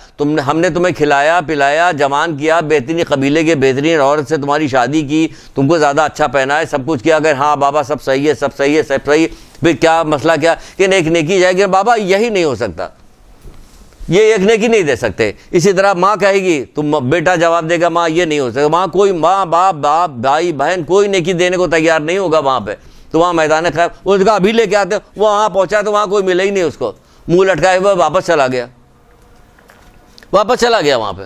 ہم نے تمہیں کھلایا پلایا جوان کیا، بہترین قبیلے کے بہترین عورت سے تمہاری شادی کی، تم کو زیادہ اچھا پہنا ہے، سب کچھ کیا، اگر ہاں بابا سب صحیح ہے سب صحیح ہے سب صحیح ہے، پھر کیا مسئلہ کیا کہ ایک نیکی جائے گی، بابا یہی نہیں ہو سکتا، یہ ایک نیکی نہیں دے سکتے. اسی طرح ماں کہے گی تم، بیٹا جواب دے گا ماں یہ نہیں ہو سکتا، وہاں کوئی ماں باپ بھائی بہن کوئی نیکی دینے کو تیار نہیں ہوگا وہاں پہ. تو وہاں میدان خیر اس کا ابھی لے کے آتے، وہ وہاں پہنچا تو وہاں کوئی ملے ہی نہیں اس کو، منہ لٹکائے ہوا واپس چلا گیا وہاں پہ.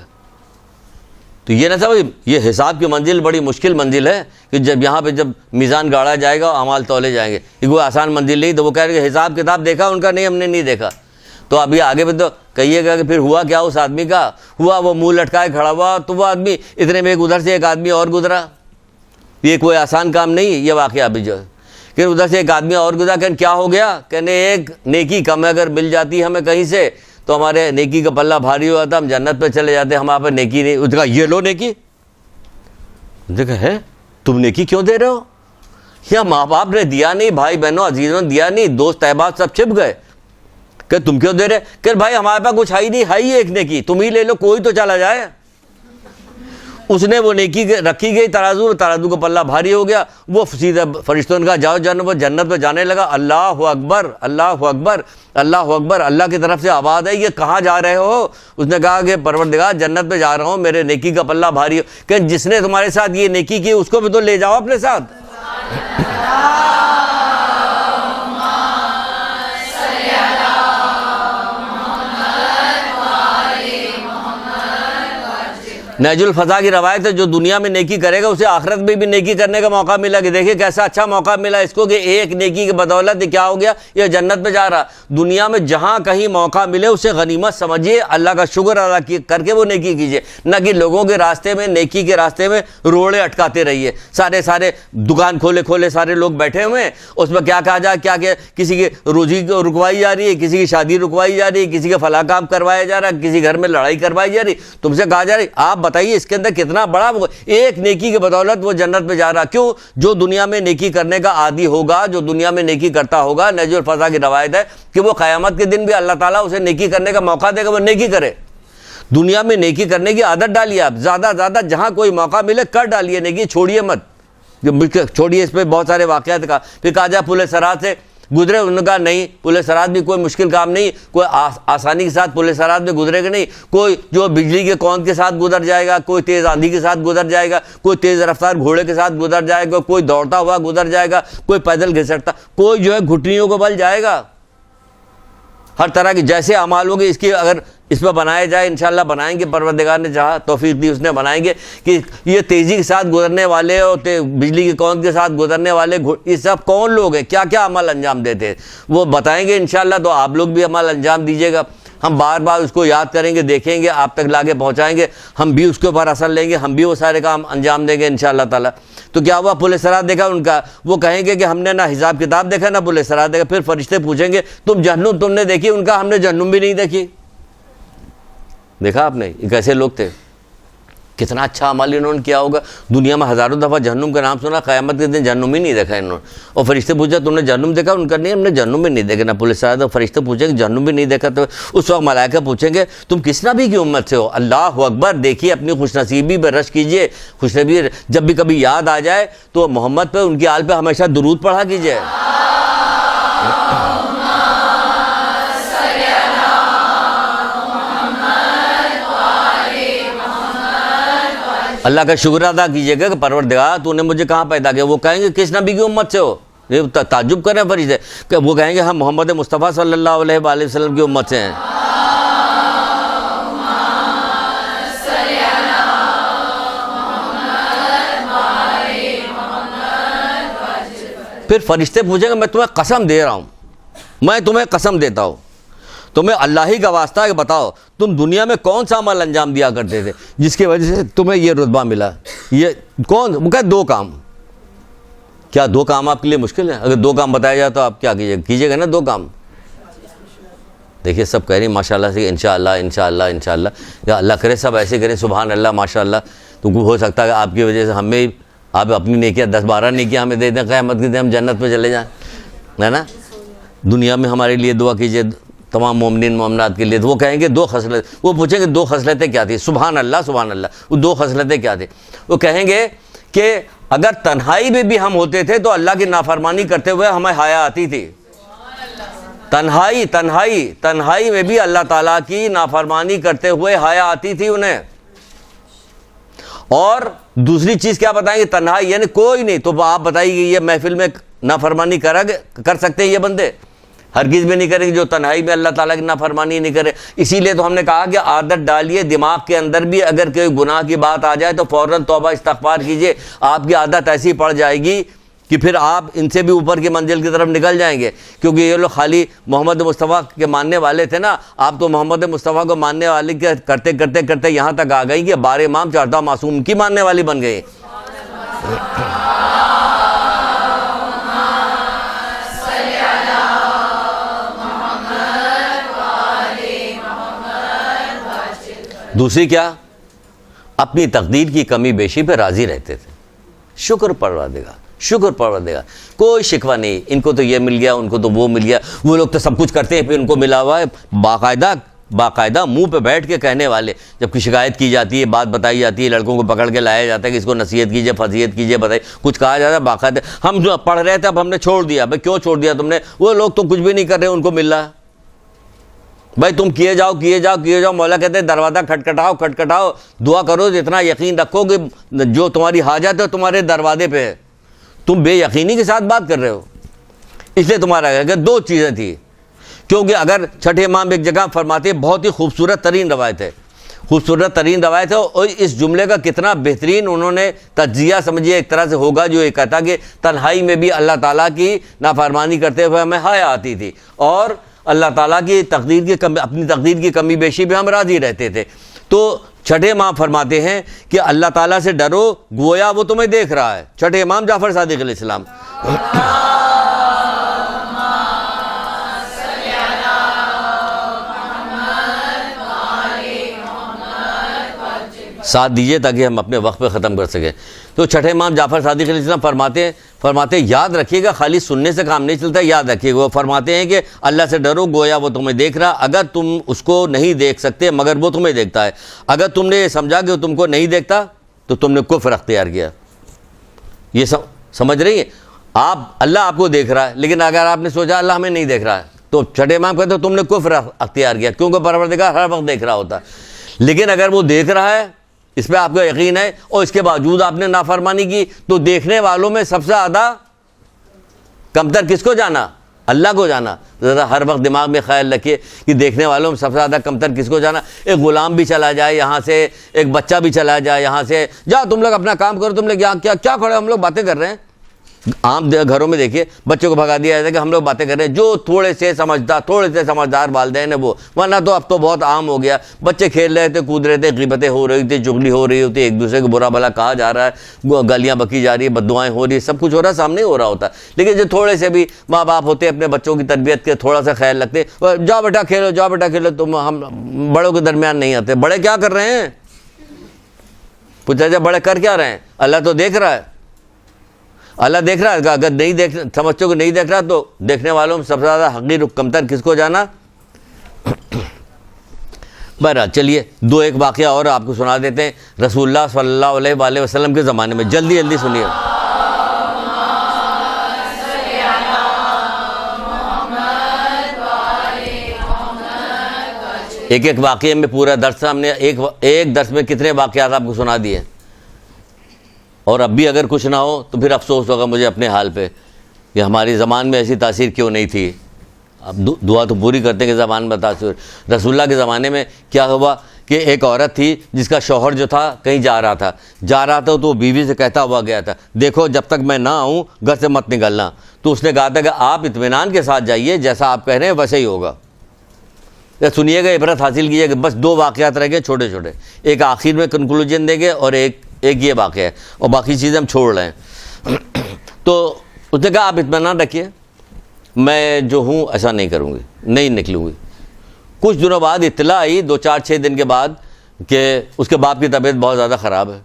تو یہ نہ سمجھ، یہ حساب کی منزل بڑی مشکل منزل ہے کہ جب یہاں پہ جب میزان گاڑا جائے گا اعمال تولے جائیں گے، یہ کوئی آسان منزل نہیں. تو وہ کہہ رہے کہ حساب کتاب دیکھا، ان کا نہیں ہم نے نہیں دیکھا. تو ابھی آگے پہ تو کہیے گا کہ پھر ہوا کیا اس آدمی کا، ہوا وہ منہ لٹکائے کھڑا ہوا، تو وہ آدمی اتنے میں ایک ادھر سے ایک آدمی اور گزرا. یہ کوئی آسان کام نہیں ہے یہ واقعہ ابھی جو ہے کہ ادھر سے ایک آدمی اور گزرا. کہ کیا ہو گیا، کہنے ایک نیکی کم اگر مل جاتی ہمیں کہیں سے تو ہمارے نیکی کا پلہ بھاری ہوا تھا، ہم جنت پہ چلے جاتے، ہمارے پہ نیکی نہیں. اس نے کہا یہ لو نیکی. دیکھا ہے تم نیکی کیوں دے رہے ہو، یا ماں باپ نے دیا نہیں، بھائی بہنوں عزیزوں نے دیا نہیں، دوست احباب سب چھپ گئے، کہ تم کیوں دے رہے؟ کہ بھائی ہمارے پاس کچھ ہے ہی نہیں، ہے ہی ایک نیکی، تم ہی لے لو، کوئی تو چلا جائے. اس نے وہ نیکی رکھی گئی ترازو کا پلہ بھاری ہو گیا. وہ سیدھا فرشتوں نے کہا جاؤ جنت پہ جانے لگا. اللہ اکبر اللہ اکبر اللہ اکبر، اللہ کی طرف سے آواز ہے یہ کہاں جا رہے ہو؟ اس نے کہا کہ پروردگار جنت پہ جا رہا ہوں، میرے نیکی کا پلہ بھاری ہو. کہ جس نے تمہارے ساتھ یہ نیکی کی اس کو بھی تو لے جاؤ اپنے ساتھ. نہج الفضا کی روایت ہے جو دنیا میں نیکی کرے گا اسے آخرت میں بھی نیکی کرنے کا موقع ملا. کہ دیکھیں کیسا اچھا موقع ملا اس کو کہ ایک نیکی کی بدولت کیا ہو گیا، یہ جنت پہ جا رہا. دنیا میں جہاں کہیں موقع ملے اسے غنیمت سمجھیے، اللہ کا شکر ادا کر کے وہ نیکی کیجیے، نہ کہ لوگوں کے راستے میں نیکی کے راستے میں روڑے اٹکاتے رہیے. سارے دکان کھولے سارے لوگ بیٹھے ہوئے ہیں، اس میں کیا کہا جائے، کیا کہ کسی کی روزی رکوائی جا رہی ہے، کسی کی شادی رکوائی جا رہی ہے، کسی کا فلاں کام کروایا جا رہا ہے، کسی گھر میں لڑائی کروائی جا رہی. تم سے کہا جا رہی آپ بتائیے اس کے اندر کتنا بڑا ایک نیکی کی بدولت وہ جنت پہ جا رہا. کیوں؟ جو دنیا میں نیکی کرنے کا عادی ہوگا، جو دنیا میں نیکی کرتا ہوگا، نہج الفضا کی روایت ہے کہ وہ قیامت کے دن بھی اللہ تعالیٰ اسے نیکی کرنے کا موقع دے گا، وہ نیکی کرے. دنیا میں نیکی کرنے کی عادت ڈالیے آپ، زیادہ جہاں کوئی موقع ملے کر ڈالیے نیکی، چھوڑیے مت. چھوڑیے اس پہ بہت سارے واقعات کا. پھر کہا جائے پل صراط سے گزرے, انہوں نے کہا نہیں, پل صراط بھی کوئی مشکل کام نہیں, کوئی آسانی کے ساتھ پل صراط میں گزرے گا نہیں. کوئی جو بجلی کے کون کے ساتھ گزر جائے گا, کوئی تیز آندھی کے ساتھ گزر جائے گا, کوئی تیز رفتار گھوڑے کے ساتھ گزر جائے گا, کوئی دوڑتا ہوا گزر جائے گا, کوئی پیدل گھسٹتا, کوئی جو ہے گھٹنیوں کو بل جائے گا. ہر طرح کی جیسے اعمال ہوگی اس کی اگر اس پہ بنایا جائے, انشاءاللہ بنائیں گے, پروردگار نے چاہا توفیق دی اس نے بنائیں گے کہ یہ تیزی کے ساتھ گزرنے والے اور بجلی کی کون کے ساتھ گزرنے والے یہ سب کون لوگ ہیں, کیا کیا عمل انجام دیتے ہیں, وہ بتائیں گے انشاءاللہ. تو آپ لوگ بھی عمل انجام دیجیے گا, ہم بار بار اس کو یاد کریں گے, دیکھیں گے, آپ تک لاگے پہنچائیں گے, ہم بھی اس کے اوپر اثر لیں گے, ہم بھی وہ سارے کام انجام دیں گے انشاءاللہ تعالیٰ. تو کیا ہوا, پل صراط دیکھا ان کا, وہ کہیں گے کہ ہم نے نہ حساب کتاب دیکھا نہ پل صراط دیکھا. پھر فرشتے پوچھیں گے تم جہنم تم نے دیکھی, ان کا ہم نے جہنم بھی نہیں دیکھی. دیکھا آپ نے یہ کیسے لوگ تھے, کتنا اچھا عمل انہوں نے کیا ہوگا. دنیا میں ہزاروں دفعہ جہنم کا نام سنا, قیامت کے دن جہنم ہی نہیں دیکھا انہوں نے. اور فرشتے پوچھا تم نے جہنم دیکھا, ان کا نہیں ہم نے جہنم بھی نہیں دیکھا نہ پل صراط. فرشتے پوچھیں گے جہنم بھی نہیں دیکھا, تو اس وقت ملائکہ پوچھیں گے تم کس نبی کی امت سے ہو. اللہ اکبر, دیکھیے اپنی خوش نصیبی پہ رش کیجئے. خوش نصیبی جب بھی کبھی یاد آ جائے تو محمد پہ, ان کی آل پہ ہمیشہ درود پڑھا کیجئے. اللہ کا شکر ادا کیجیے گا کہ پروردگار تو نے مجھے کہاں پیدا کیا. وہ کہیں گے کس نبی کی امت سے ہو, یہ تعجب کریں فرشتے کہ وہ کہیں گے ہم محمد مصطفیٰ صلی اللہ علیہ وآلہ وسلم کی امت سے ہیں. پھر فرشتے پوچھیں گے میں تمہیں قسم دے رہا ہوں, میں تمہیں قسم دیتا ہوں, تمہیں اللہ ہی کا واسطہ ہے کہ بتاؤ تم دنیا میں کون سا عمل انجام دیا کرتے تھے جس کی وجہ سے تمہیں یہ رتبہ ملا. یہ کون, وہ کہا 2 کام. کیا 2 کام آپ کے لیے مشکل ہے؟ اگر 2 کام بتایا جائے تو آپ کیا کیجیے گا نا 2 کام. دیکھیے سب کہہ رہی ہیں ماشاءاللہ سے انشاءاللہ انشاءاللہ انشاءاللہ, یا اللہ کرے سب ایسے کریں سبحان اللہ ماشاءاللہ. تو ہو سکتا ہے کہ آپ کی وجہ سے ہمیں آپ اپنی نیکیاں 10-12 نیکیاں ہمیں دے دیں, قیامت کے دن ہم جنت پہ چلے جائیں, ہے نا. دنیا میں ہمارے لیے دعا کیجیے تمام مومنین مومنات کے لیے. تو وہ کہیں گے 2 خصلت, وہ پوچھیں گے 2 خصلتیں کیا تھی. سبحان اللہ سبحان اللہ, وہ 2 خصلتیں کیا تھی. وہ کہیں گے کہ اگر تنہائی میں بھی ہم ہوتے تھے تو اللہ کی نافرمانی کرتے ہوئے ہمیں حیا آتی تھی. تنہائی میں بھی اللہ تعالیٰ کی نافرمانی کرتے ہوئے حیا آتی تھی انہیں. اور دوسری چیز کیا بتائیں گے, تنہائی یعنی کوئی نہیں. تو آپ بتائیے کہ یہ محفل میں نافرمانی کر سکتے ہیں یہ بندے؟ ہرگز بھی نہیں کریں گے جو تنہائی میں اللہ تعالیٰ کی نافرمانی نہیں کرے. اسی لیے تو ہم نے کہا کہ عادت ڈالیے دماغ کے اندر بھی, اگر کوئی گناہ کی بات آ جائے تو فوراً توبہ استغفار کیجیے. آپ کی عادت ایسی پڑ جائے گی کہ پھر آپ ان سے بھی اوپر کی منزل کی طرف نکل جائیں گے. کیونکہ یہ لوگ خالی محمد مصطفیٰ کے ماننے والے تھے نا, آپ تو محمد مصطفیٰ کو ماننے والے کرتے کرتے کرتے یہاں تک آ گئی کہ 12 امام 14 معصوم کی ماننے والی بن گئی. دوسری کیا, اپنی تقدیر کی کمی بیشی پہ راضی رہتے تھے. شکر پروردگار, کوئی شکوہ نہیں. ان کو تو یہ مل گیا, ان کو تو وہ مل گیا. وہ لوگ تو سب کچھ کرتے ہیں پھر ان کو ملا ہوا ہے. باقاعدہ منہ پہ بیٹھ کے کہنے والے, جب کہ شکایت کی جاتی ہے, بات بتائی جاتی ہے, لڑکوں کو پکڑ کے لایا جاتا ہے کہ اس کو نصیحت کیجیے, فضیلت کیجیے, بتائیے, کچھ کہا جاتا ہے باقاعدہ. ہم جو پڑھ رہے تھے اب ہم نے چھوڑ دیا. بھائی کیوں چھوڑ دیا تم نے؟ وہ لوگ تو کچھ بھی نہیں کر رہے, ان کو مل رہا ہے. بھائی تم کیے جاؤ. مولا کہتے ہیں دروازہ کھٹکھٹاؤ, دعا کرو, اتنا یقین رکھو کہ جو تمہاری حاجت ہے تمہارے دروازے پہ ہے. تم بے یقینی کے ساتھ بات کر رہے ہو. اس لیے تمہارا کہ 2 چیزیں تھیں. کیونکہ اگر چھٹے امام ایک جگہ فرماتے ہیں, بہت ہی خوبصورت ترین روایت ہے, اور اس جملے کا کتنا بہترین انہوں نے تجزیہ سمجھیے ایک طرح سے ہوگا, جو یہ کہتا کہ تنہائی میں بھی اللہ تعالیٰ کی نافرمانی کرتے ہوئے ہمیں حیا آتی تھی, اور اللہ تعالیٰ کی اپنی تقدیر کی کمی بیشی پہ ہم راضی رہتے تھے. تو چھٹے امام فرماتے ہیں کہ اللہ تعالیٰ سے ڈرو گویا وہ تمہیں دیکھ رہا ہے. چھٹے امام جعفر صادق علیہ السلام. ساتھ دیجیے تاکہ ہم اپنے وقت پہ ختم کر سکیں. تو چھٹے امام جعفر صادق علیہ السلام فرماتے ہیں یاد رکھیے گا, خالی سننے سے کام نہیں چلتا, یاد رکھیے گا. وہ فرماتے ہیں کہ اللہ سے ڈرو گویا وہ تمہیں دیکھ رہا. اگر تم اس کو نہیں دیکھ سکتے مگر وہ تمہیں دیکھتا ہے. اگر تم نے یہ سمجھا کہ وہ تم کو نہیں دیکھتا تو تم نے کفر اختیار کیا. یہ سمجھ رہی ہیں آپ؟ اللہ آپ کو دیکھ رہا ہے، لیکن اگر آپ نے سوچا اللہ ہمیں نہیں دیکھ رہا ہے تو چھٹے امام کہتے تم نے کفر اختیار کیا، کیونکہ پروردگار ہر وقت دیکھ رہا ہوتا ہے۔ لیکن اگر وہ دیکھ رہا ہے، اس پہ آپ کو یقین ہے، اور اس کے باوجود آپ نے نافرمانی کی، تو دیکھنے والوں میں سب سے زیادہ کمتر کس کو جانا؟ اللہ کو جانا۔ ذرا ہر وقت دماغ میں خیال رکھیے کہ دیکھنے والوں میں سب سے زیادہ کمتر کس کو جانا؟ ایک غلام بھی چلا جائے یہاں سے، ایک بچہ بھی چلا جائے یہاں سے، جاؤ تم لوگ اپنا کام کرو، تم لوگ یہاں کیا کھڑے، ہم لوگ باتیں کر رہے ہیں۔ عام گھروں میں دیکھیے بچوں کو بھگا دیا جاتا ہے کہ ہم لوگ باتیں کر رہے ہیں، جو تھوڑے سے سمجھدار والدین ہیں وہ، ورنہ تو اب تو بہت عام ہو گیا، بچے کھیل رہے تھے، کود رہے تھے، غیبتیں ہو رہی تھی، چغلی ہو رہی ہوتی، ایک دوسرے کو برا بھلا کہا جا رہا ہے، گالیاں بکی جا رہی ہے، بددعائیں ہو رہی ہے، سب کچھ ہو رہا ہے، سامنے ہو رہا ہوتا ہے۔ لیکن جو تھوڑے سے بھی ماں باپ ہوتے اپنے بچوں کی تربیت کے تھوڑا سا خیال رکھتے، جاؤ بیٹا کھیلو، جاؤ بیٹا کھیلو، تم ہم بڑوں کے درمیان نہیں آتے۔ بڑے کیا کر رہے ہیں؟ پوچھا جائے بڑے کر کیا رہے ہیں؟ اللہ تو دیکھ رہا ہے، اللہ دیکھ رہا ہے۔ اگر نہیں دیکھ سمجھتے کہ نہیں دیکھ رہا تو دیکھنے والوں میں سب سے زیادہ حقیر و کمتر کس کو جانا؟ بہرحال چلیے دو ایک واقعہ اور آپ کو سنا دیتے ہیں رسول اللہ صلی اللہ علیہ وآلہ وسلم کے زمانے میں، جلدی جلدی سنیے۔ ایک ایک واقعے میں پورا درس، ہم نے ایک درس میں کتنے واقعات آپ کو سنا دیے، اور اب بھی اگر کچھ نہ ہو تو پھر افسوس ہوگا مجھے اپنے حال پہ کہ ہماری زبان میں ایسی تاثیر کیوں نہیں تھی۔ اب دعا تو پوری کرتے ہیں کہ زبان میں تاثیر۔ رسول اللہ کے زمانے میں کیا ہوا کہ ایک عورت تھی جس کا شوہر جو تھا کہیں جا رہا تھا تو وہ بیوی سے کہتا ہوا گیا تھا، دیکھو جب تک میں نہ آؤں گھر سے مت نکلنا۔ تو اس نے کہا تھا کہ آپ اطمینان کے ساتھ جائیے، جیسا آپ کہہ رہے ہیں ویسے ہی ہوگا۔ سنیے گا، عبرت حاصل کیجیے گا۔ بس دو واقعات رہ گئے چھوٹے چھوٹے، ایک آخر میں کنکلوژن دیں گے اور ایک یہ واقعہ ہے، اور باقی چیزیں ہم چھوڑ رہے ہیں۔ تو اس نے کہا آپ اطمینان رکھیے، میں جو ہوں ایسا نہیں کروں گی، نہیں نکلوں گی۔ کچھ دنوں بعد اطلاع آئی، 2-4-6 دن کے بعد، کہ اس کے باپ کی طبیعت بہت زیادہ خراب ہے۔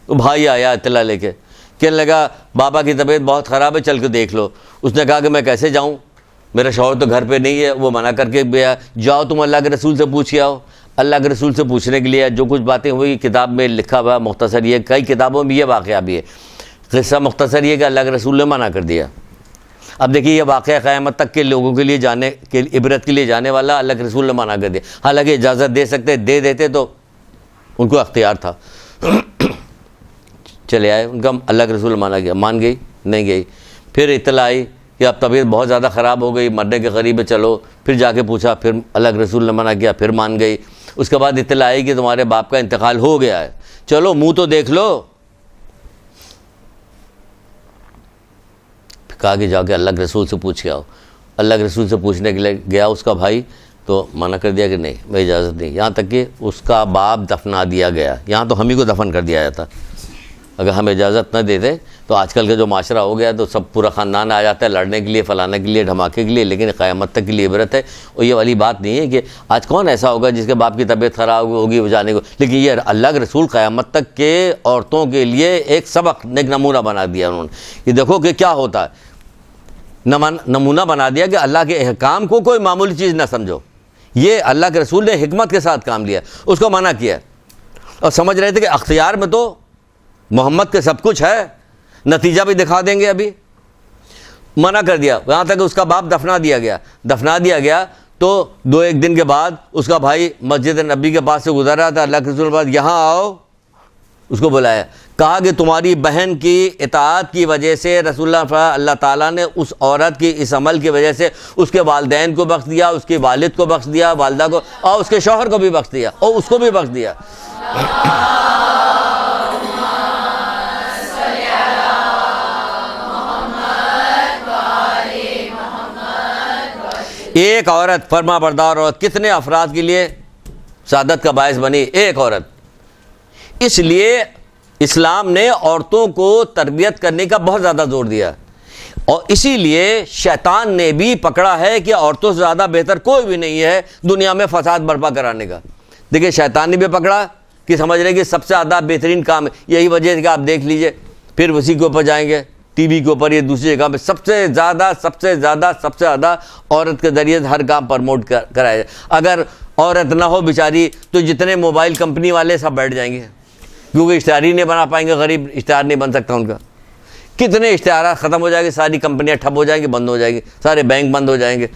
تو بھائی آیا اطلاع لے کے، کہنے لگا بابا کی طبیعت بہت خراب ہے، چل کے دیکھ لو۔ اس نے کہا کہ میں کیسے جاؤں، میرا شوہر تو گھر پہ نہیں ہے۔ وہ منع کر کے گیا، جاؤ تم اللہ کے رسول سے پوچھ کے آؤ۔ اللہ کے رسول سے پوچھنے کے لیے جو کچھ باتیں ہوئی کتاب میں لکھا ہوا مختصر، یہ کئی کتابوں میں یہ واقعہ بھی ہے، قصہ مختصر یہ کہ اللہ کے رسول نے منع کر دیا۔ اب دیکھیے یہ واقعہ قیامت تک کے لوگوں کے لیے جانے کے عبرت کے لیے جانے والا، اللہ کے رسول نے منع کر دیا۔ حالانکہ اجازت دے سکتے، دے دیتے تو ان کو اختیار تھا۔ چلے آئے، ان کا اللہ کے رسول نے منع کیا، مان گئی نہیں گئی۔ پھر اطلاع آئی کہ اب طبیعت بہت زیادہ خراب ہو گئی، مرنے کے قریب ہے، چلو۔ پھر جا کے پوچھا، پھر اللہ کے رسول نے منع کیا، پھر مان گئی۔ اس کے بعد اطلاع آئی کہ تمہارے باپ کا انتقال ہو گیا ہے، چلو منہ تو دیکھ لو۔ کہا کہ جا کے اللہ کے رسول سے پوچھ کے آؤ۔ اللہ کے رسول سے پوچھنے کے لیے گیا اس کا بھائی، تو منع کر دیا کہ نہیں، میں اجازت نہیں۔ یہاں تک کہ اس کا باپ دفنا دیا گیا، یہاں تو ہم ہی کو دفن کر دیا جاتا۔ اگر ہم اجازت نہ دیتے تو آج کل کا جو معاشرہ ہو گیا تو سب پورا خاندان آ جاتا ہے لڑنے کے لیے، فلانے کے لیے، دھماکے کے لیے۔ لیکن قیامت تک کے لیے عبرت ہے، اور یہ والی بات نہیں ہے کہ آج کون ایسا ہوگا جس کے باپ کی طبیعت خراب ہوگی وہ جانے کو۔ لیکن یہ اللہ کے رسول قیامت تک کے عورتوں کے لیے ایک سبق، ایک نمونہ بنا دیا انہوں نے کہ دیکھو کہ کیا ہوتا ہے، نمونہ بنا دیا کہ اللہ کے احکام کو کوئی معمولی چیز نہ سمجھو۔ یہ اللہ کے رسول نے حکمت کے ساتھ کام لیا، اس کو منع کیا، اور سمجھ رہے تھے کہ اختیار میں تو محمد کے سب کچھ ہے، نتیجہ بھی دکھا دیں گے۔ ابھی منع کر دیا، یہاں تک اس کا باپ دفنا دیا گیا۔ تو 2-1 دن کے بعد اس کا بھائی مسجد نبی کے پاس سے گزر رہا تھا، اللہ کے رسول کے پاس، یہاں آؤ، اس کو بلایا، کہا کہ تمہاری بہن کی اطاعت کی وجہ سے رسول اللہ تعالیٰ نے اس عورت کی اس عمل کی وجہ سے اس کے والدین کو بخش دیا، اس کے والد کو بخش دیا، والدہ کو، اور اس کے شوہر کو بھی بخش دیا، اور اس کو بھی بخش دیا۔ ایک عورت، فرما بردار عورت، کتنے افراد کے لیے سعادت کا باعث بنی؟ ایک عورت۔ اس لیے اسلام نے عورتوں کو تربیت کرنے کا بہت زیادہ زور دیا، اور اسی لیے شیطان نے بھی پکڑا ہے کہ عورتوں سے زیادہ بہتر کوئی بھی نہیں ہے دنیا میں فساد برپا کرانے کا۔ دیکھیں شیطان نے بھی پکڑا کہ سمجھ رہے کہ سب سے زیادہ بہترین کام ہے، یہی وجہ ہے کہ آپ دیکھ لیجئے، پھر اسی کے اوپر جائیں گے، ٹی وی کے اوپر، یہ دوسری جگہ پہ سب سے زیادہ عورت کے ذریعے ہر کام پرموٹ کرایا جائے۔ اگر عورت نہ ہو بیچاری تو جتنے موبائل کمپنی والے سب بیٹھ جائیں گے، کیونکہ اشتہار ہی نہیں بنا پائیں گے، غریب اشتہار نہیں بن سکتا ان کا۔ کتنے اشتہارات ختم ہو جائیں گے، ساری کمپنیاں ٹھپ ہو جائیں گی، بند ہو جائیں گی، سارے بینک بند ہو جائیں گے،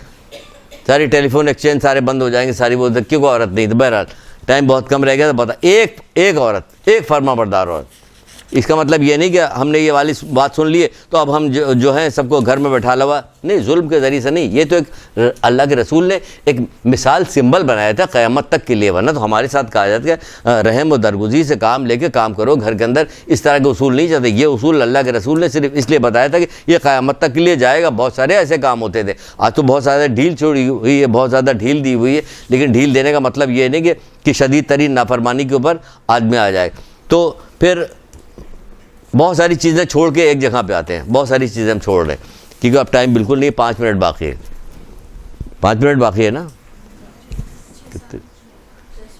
ساری ٹیلی فون ایکسچینج سارے بند ہو جائیں گے، ساری وہ کیوں کو عورت نہیں. تو بہرحال ٹائم بہت کم رہ گیا، تو بتا ایک عورت، ایک فرما بردار عورت. اس کا مطلب یہ نہیں کہ ہم نے یہ والی بات سن لی ہے تو اب ہم جو ہیں سب کو گھر میں بٹھا لوا. نہیں، ظلم کے ذریعے سے نہیں. یہ تو ایک اللہ کے رسول نے ایک مثال، سمبل بنایا تھا قیامت تک کے لیے. ورنہ تو ہمارے ساتھ کہا جاتا ہے کہ رحم و درگزی سے کام لے کے کام کرو گھر کے اندر. اس طرح کے اصول نہیں چاہتے. یہ اصول اللہ کے رسول نے صرف اس لیے بتایا تھا کہ یہ قیامت تک کے لیے جائے گا. بہت سارے ایسے کام ہوتے تھے. آج تو بہت زیادہ ڈھیل چھوڑی ہوئی ہے، بہت زیادہ ڈھیل دی ہوئی ہے. لیکن ڈھیل دینے کا مطلب یہ نہیں کہ شدید ترین نافرمانی کے اوپر آدمی آ جائے. تو پھر بہت ساری چیزیں چھوڑ کے ایک جگہ پہ آتے ہیں. بہت ساری چیزیں ہم چھوڑ رہے ہیں کیونکہ اب ٹائم بالکل نہیں. 5 منٹ باقی ہے. 5 منٹ باقی ہے نا.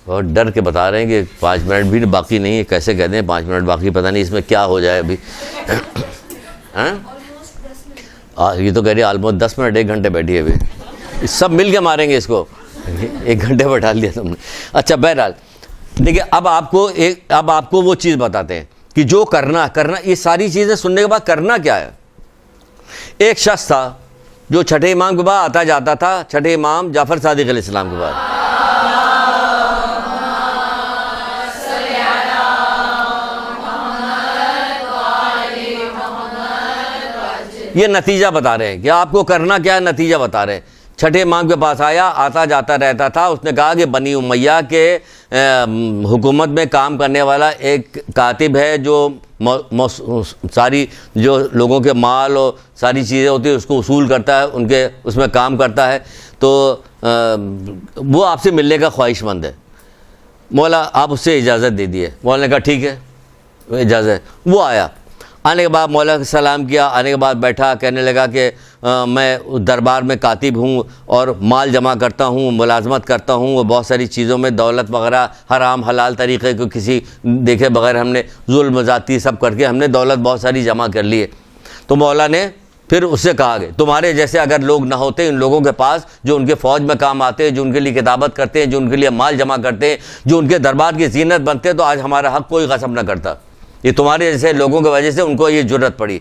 اور ڈر کے بتا رہے ہیں کہ 5 منٹ بھی باقی نہیں ہے. کیسے کہتے ہیں 5 منٹ باقی؟ پتہ نہیں اس میں کیا ہو جائے ابھی. یہ تو کہہ رہی ہے آلموسٹ 10 منٹ، 1 گھنٹے بیٹھی ہے ابھی. سب مل کے ماریں گے اس کو. 1 گھنٹے بٹھا لیا تم نے. اچھا بہرحال دیکھیے، اب آپ کو وہ چیز بتاتے ہیں کہ جو کرنا یہ ساری چیزیں سننے کے بعد کرنا کیا ہے. ایک شخص تھا جو چھٹے امام کے بعد آتا جاتا تھا، چھٹے امام جعفر صادق علیہ السلام کے بعد. یہ نتیجہ بتا رہے ہیں کہ آپ کو کرنا کیا ہے. نتیجہ بتا رہے ہیں. چھٹے امام کے پاس آیا، آتا جاتا رہتا تھا. اس نے کہا کہ بنی امیہ کے حکومت میں کام کرنے والا ایک کاتب ہے جو ساری جو لوگوں کے مال اور ساری چیزیں ہوتی ہیں اس کو اصول کرتا ہے، اس میں کام کرتا ہے. تو وہ آپ سے ملنے کا خواہش مند ہے. مولا آپ اس سے اجازت دے دیے. مولا نے کہا ٹھیک ہے اجازت. وہ آیا. آنے کے بعد مولا کا سلام کیا. آنے کے بعد بیٹھا، کہنے لگا کہ میں دربار میں کاتب ہوں اور مال جمع کرتا ہوں، ملازمت کرتا ہوں. وہ بہت ساری چیزوں میں دولت وغیرہ حرام حلال طریقے کو کسی دیکھے بغیر ہم نے ظلم زیادتی سب کر کے ہم نے دولت بہت ساری جمع کر لی ہے. تو مولا نے پھر اس سے کہا کہ تمہارے جیسے اگر لوگ نہ ہوتے ان لوگوں کے پاس جو ان کے فوج میں کام آتے ہیں، جو ان کے لیے کتابت کرتے ہیں، جو ان کے لیے مال جمع کرتے ہیں، جو ان کے دربار کی زینت بنتے ہیں، تو آج ہمارا حق کوئی غصب نہ کرتا. یہ تمہارے جیسے لوگوں کی وجہ سے ان کو یہ جرت پڑی.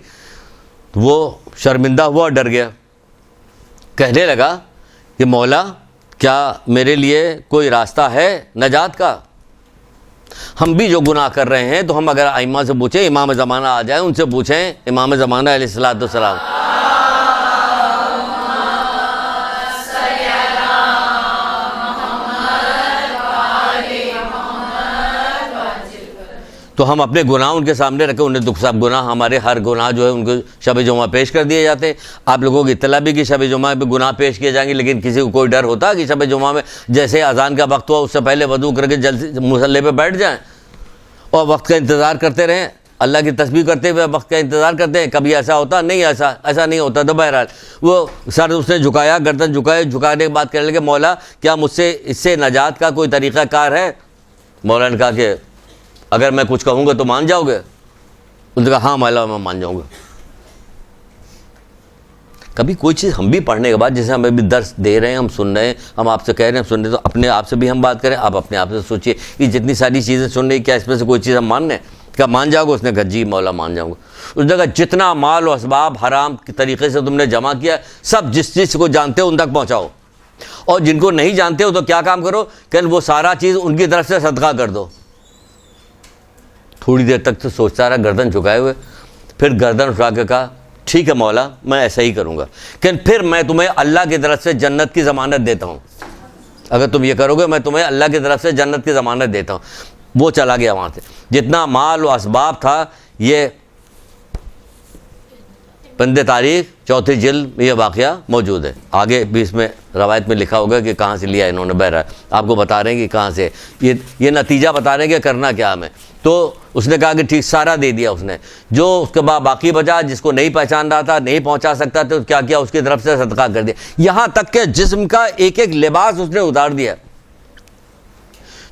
وہ شرمندہ ہوا، ڈر گیا. کہنے لگا کہ مولا کیا میرے لیے کوئی راستہ ہے نجات کا؟ ہم بھی جو گناہ کر رہے ہیں تو ہم اگر ائمہ سے پوچھیں، امام زمانہ آ جائیں، ان سے پوچھیں، امام زمانہ علیہ الصلوۃ والسلام. تو ہم اپنے گناہ ان کے سامنے رکھیں. انہیں دکھ سب گناہ، ہمارے ہر گناہ جو ہے ان کو شب جمعہ پیش کر دیے جاتے ہیں. آپ لوگوں کی اطلاع بھی کہ شب جمعہ پہ گناہ پیش کیے جائیں گے، لیکن کسی کو کوئی ڈر ہوتا کہ شب جمعہ میں جیسے اذان کا وقت ہوا اس سے پہلے وضو کر کے جلد مصلی پہ بیٹھ جائیں اور وقت کا انتظار کرتے رہیں، اللہ کی تسبیح کرتے ہوئے وقت کا انتظار کرتے ہیں؟ کبھی ایسا ہوتا نہیں، ایسا نہیں ہوتا. تو بہرحال وہ سر اس نے جھکایا، گردن جھکانے کے بعد کہنے لگے مولا کیا مجھ سے اس سے نجات کا کوئی طریقہ کار ہے؟ مولا نے کہا کہ اگر میں کچھ کہوں گا تو مان جاؤ گے؟ اس نے کہا ہاں مولا میں مان جاؤں گا. کبھی کوئی چیز ہم بھی پڑھنے کے بعد، جیسے ہم ابھی درس دے رہے ہیں، ہم سن رہے ہیں، ہم آپ سے کہہ رہے ہیں سن رہے ہیں، تو اپنے آپ سے بھی ہم بات کریں. آپ اپنے آپ سے سوچئے کہ جتنی ساری چیزیں سن رہی، کیا اس میں سے کوئی چیز ہم مان رہے ہیں؟ کیا مان جاؤ گے؟ اس نے کہا جی مولا مان جاؤں گا. اس نے کہا جتنا مال و اسباب حرام کے طریقے سے تم نے جمع کیا سب جس کو جانتے ہو ان تک پہنچاؤ، اور جن کو نہیں جانتے ہو تو کیا کام کرو کہ وہ سارا چیز ان کی طرف سے صدقہ کر دو. تھوڑی دیر تک تو سوچتا رہا گردن جھکائے ہوئے. پھر گردن اٹھا کے کہا ٹھیک ہے مولا میں ایسا ہی کروں گا، کہ پھر میں تمہیں اللہ کی طرف سے جنت کی ضمانت دیتا ہوں. اگر تم یہ کرو گے میں تمہیں اللہ کی طرف سے جنت کی ضمانت دیتا ہوں. وہ چلا گیا وہاں سے. جتنا مال و اسباب تھا یہ بند تاریخ 4 جلد میں یہ واقعہ موجود ہے. آگے بھی اس میں روایت میں لکھا ہوگا کہ کہاں سے لیا انہوں نے. بہرحال آپ کو بتا رہے ہیں کہ کہاں سے یہ نتیجہ بتا رہے ہیں کہ کرنا کیا ہمیں. تو اس نے کہا کہ ٹھیک سارا دے دیا اس نے. جو اس کے بعد باقی بچا، جس کو نہیں پہچان رہا تھا، نہیں پہنچا سکتا تو کیا کیا اس کی طرف سے صدقہ کر دیا. یہاں تک کہ جسم کا ایک ایک لباس اس نے اتار دیا.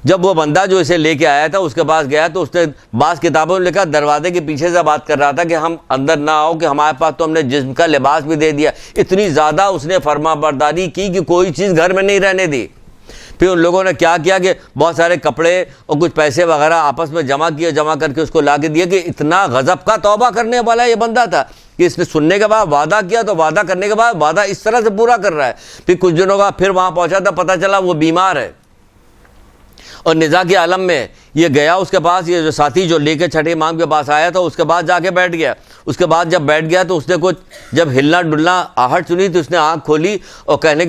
جب وہ بندہ جو اسے لے کے آیا تھا اس کے پاس گیا تو اس نے بعض کتابوں میں لکھا دروازے کے پیچھے سے بات کر رہا تھا کہ ہم اندر نہ آؤ کہ ہمارے پاس تو ہم نے جسم کا لباس بھی دے دیا. اتنی زیادہ اس نے فرما برداری کی کہ کوئی چیز گھر میں نہیں رہنے دی. پھر ان لوگوں نے کیا کیا کہ بہت سارے کپڑے اور کچھ پیسے وغیرہ آپس میں جمع کیے، جمع کر کے اس کو لا کے دیا کہ اتنا غضب کا توبہ کرنے والا یہ بندہ تھا کہ اس نے سننے کے بعد وعدہ کیا تو وعدہ کرنے کے بعد وعدہ اس طرح سے پورا کر رہا ہے۔ پھر کچھ دنوں کا پھر وہاں پہنچا تھا، پتہ چلا وہ بیمار ہے اور نزاع کے عالم میں یہ گیا اس کے پاس، یہ جو ساتھی جو لے کے چھٹے امام کے پاس آیا تھا اس کے بعد جا کے بیٹھ گیا۔ اس کے بعد جب بیٹھ گیا تو اس نے کچھ جب ہلنا ڈلنا آہٹ سنی تو اس نے آنکھ کھولی اور کہنے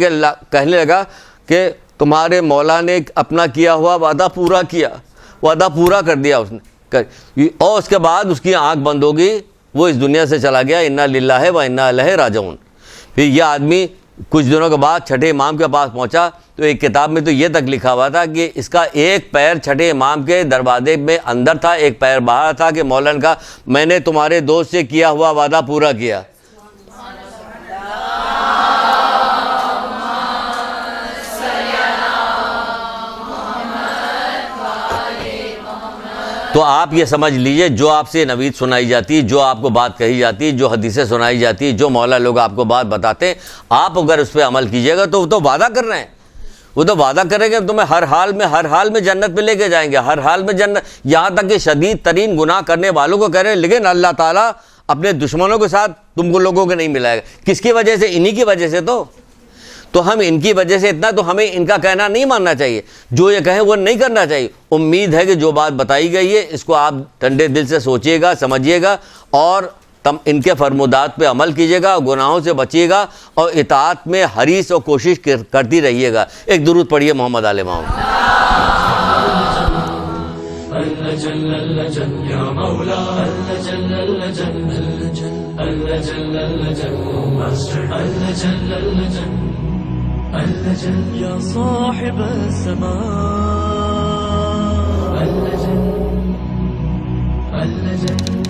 لگا کہ تمہارے مولا نے اپنا کیا ہوا وعدہ پورا کیا، وعدہ پورا کر دیا اس نے، اور اس کے بعد اس کی آنکھ بند ہو گئی، وہ اس دنیا سے چلا گیا۔ انا للہ و انا الیہ راجعون۔ پھر یہ آدمی کچھ دنوں کے بعد چھٹے امام کے پاس پہنچا تو ایک کتاب میں تو یہ تک لکھا ہوا تھا کہ اس کا ایک پیر چھٹے امام کے دروازے میں اندر تھا، ایک پیر باہر تھا، کہ مولانا کا میں نے تمہارے دوست سے کیا ہوا وعدہ پورا کیا۔ تو آپ یہ سمجھ لیجئے جو آپ سے نوید سنائی جاتی ہے، جو آپ کو بات کہی جاتی ہے، جو حدیثیں سنائی جاتی ہے، جو مولا لوگ آپ کو بات بتاتے ہیں، آپ اگر اس پہ عمل کیجئے گا تو وہ تو وعدہ کر رہے ہیں، وہ تو وعدہ کریں گے تمہیں ہر حال میں جنت پہ لے کے جائیں گے، ہر حال میں جنت، یہاں تک کہ شدید ترین گناہ کرنے والوں کو کہہ رہے ہیں لیکن اللہ تعالیٰ اپنے دشمنوں کے ساتھ تم کو لوگوں کو نہیں ملائے گا۔ کس کی وجہ سے؟ انہی کی وجہ سے۔ تو ہم ان کی وجہ سے اتنا، تو ہمیں ان کا کہنا نہیں ماننا چاہیے، جو یہ کہیں وہ نہیں کرنا چاہیے۔ امید ہے کہ جو بات بتائی گئی ہے اس کو آپ ٹھنڈے دل سے سوچیے گا، سمجھیے گا اور ان کے فرمودات پہ عمل کیجیے گا، گناہوں سے بچیے گا اور اطاعت میں حریص اور کوشش کرتی رہیے گا۔ ایک درود پڑھیے محمد آل محمد۔ يا صاحب السماء اللجن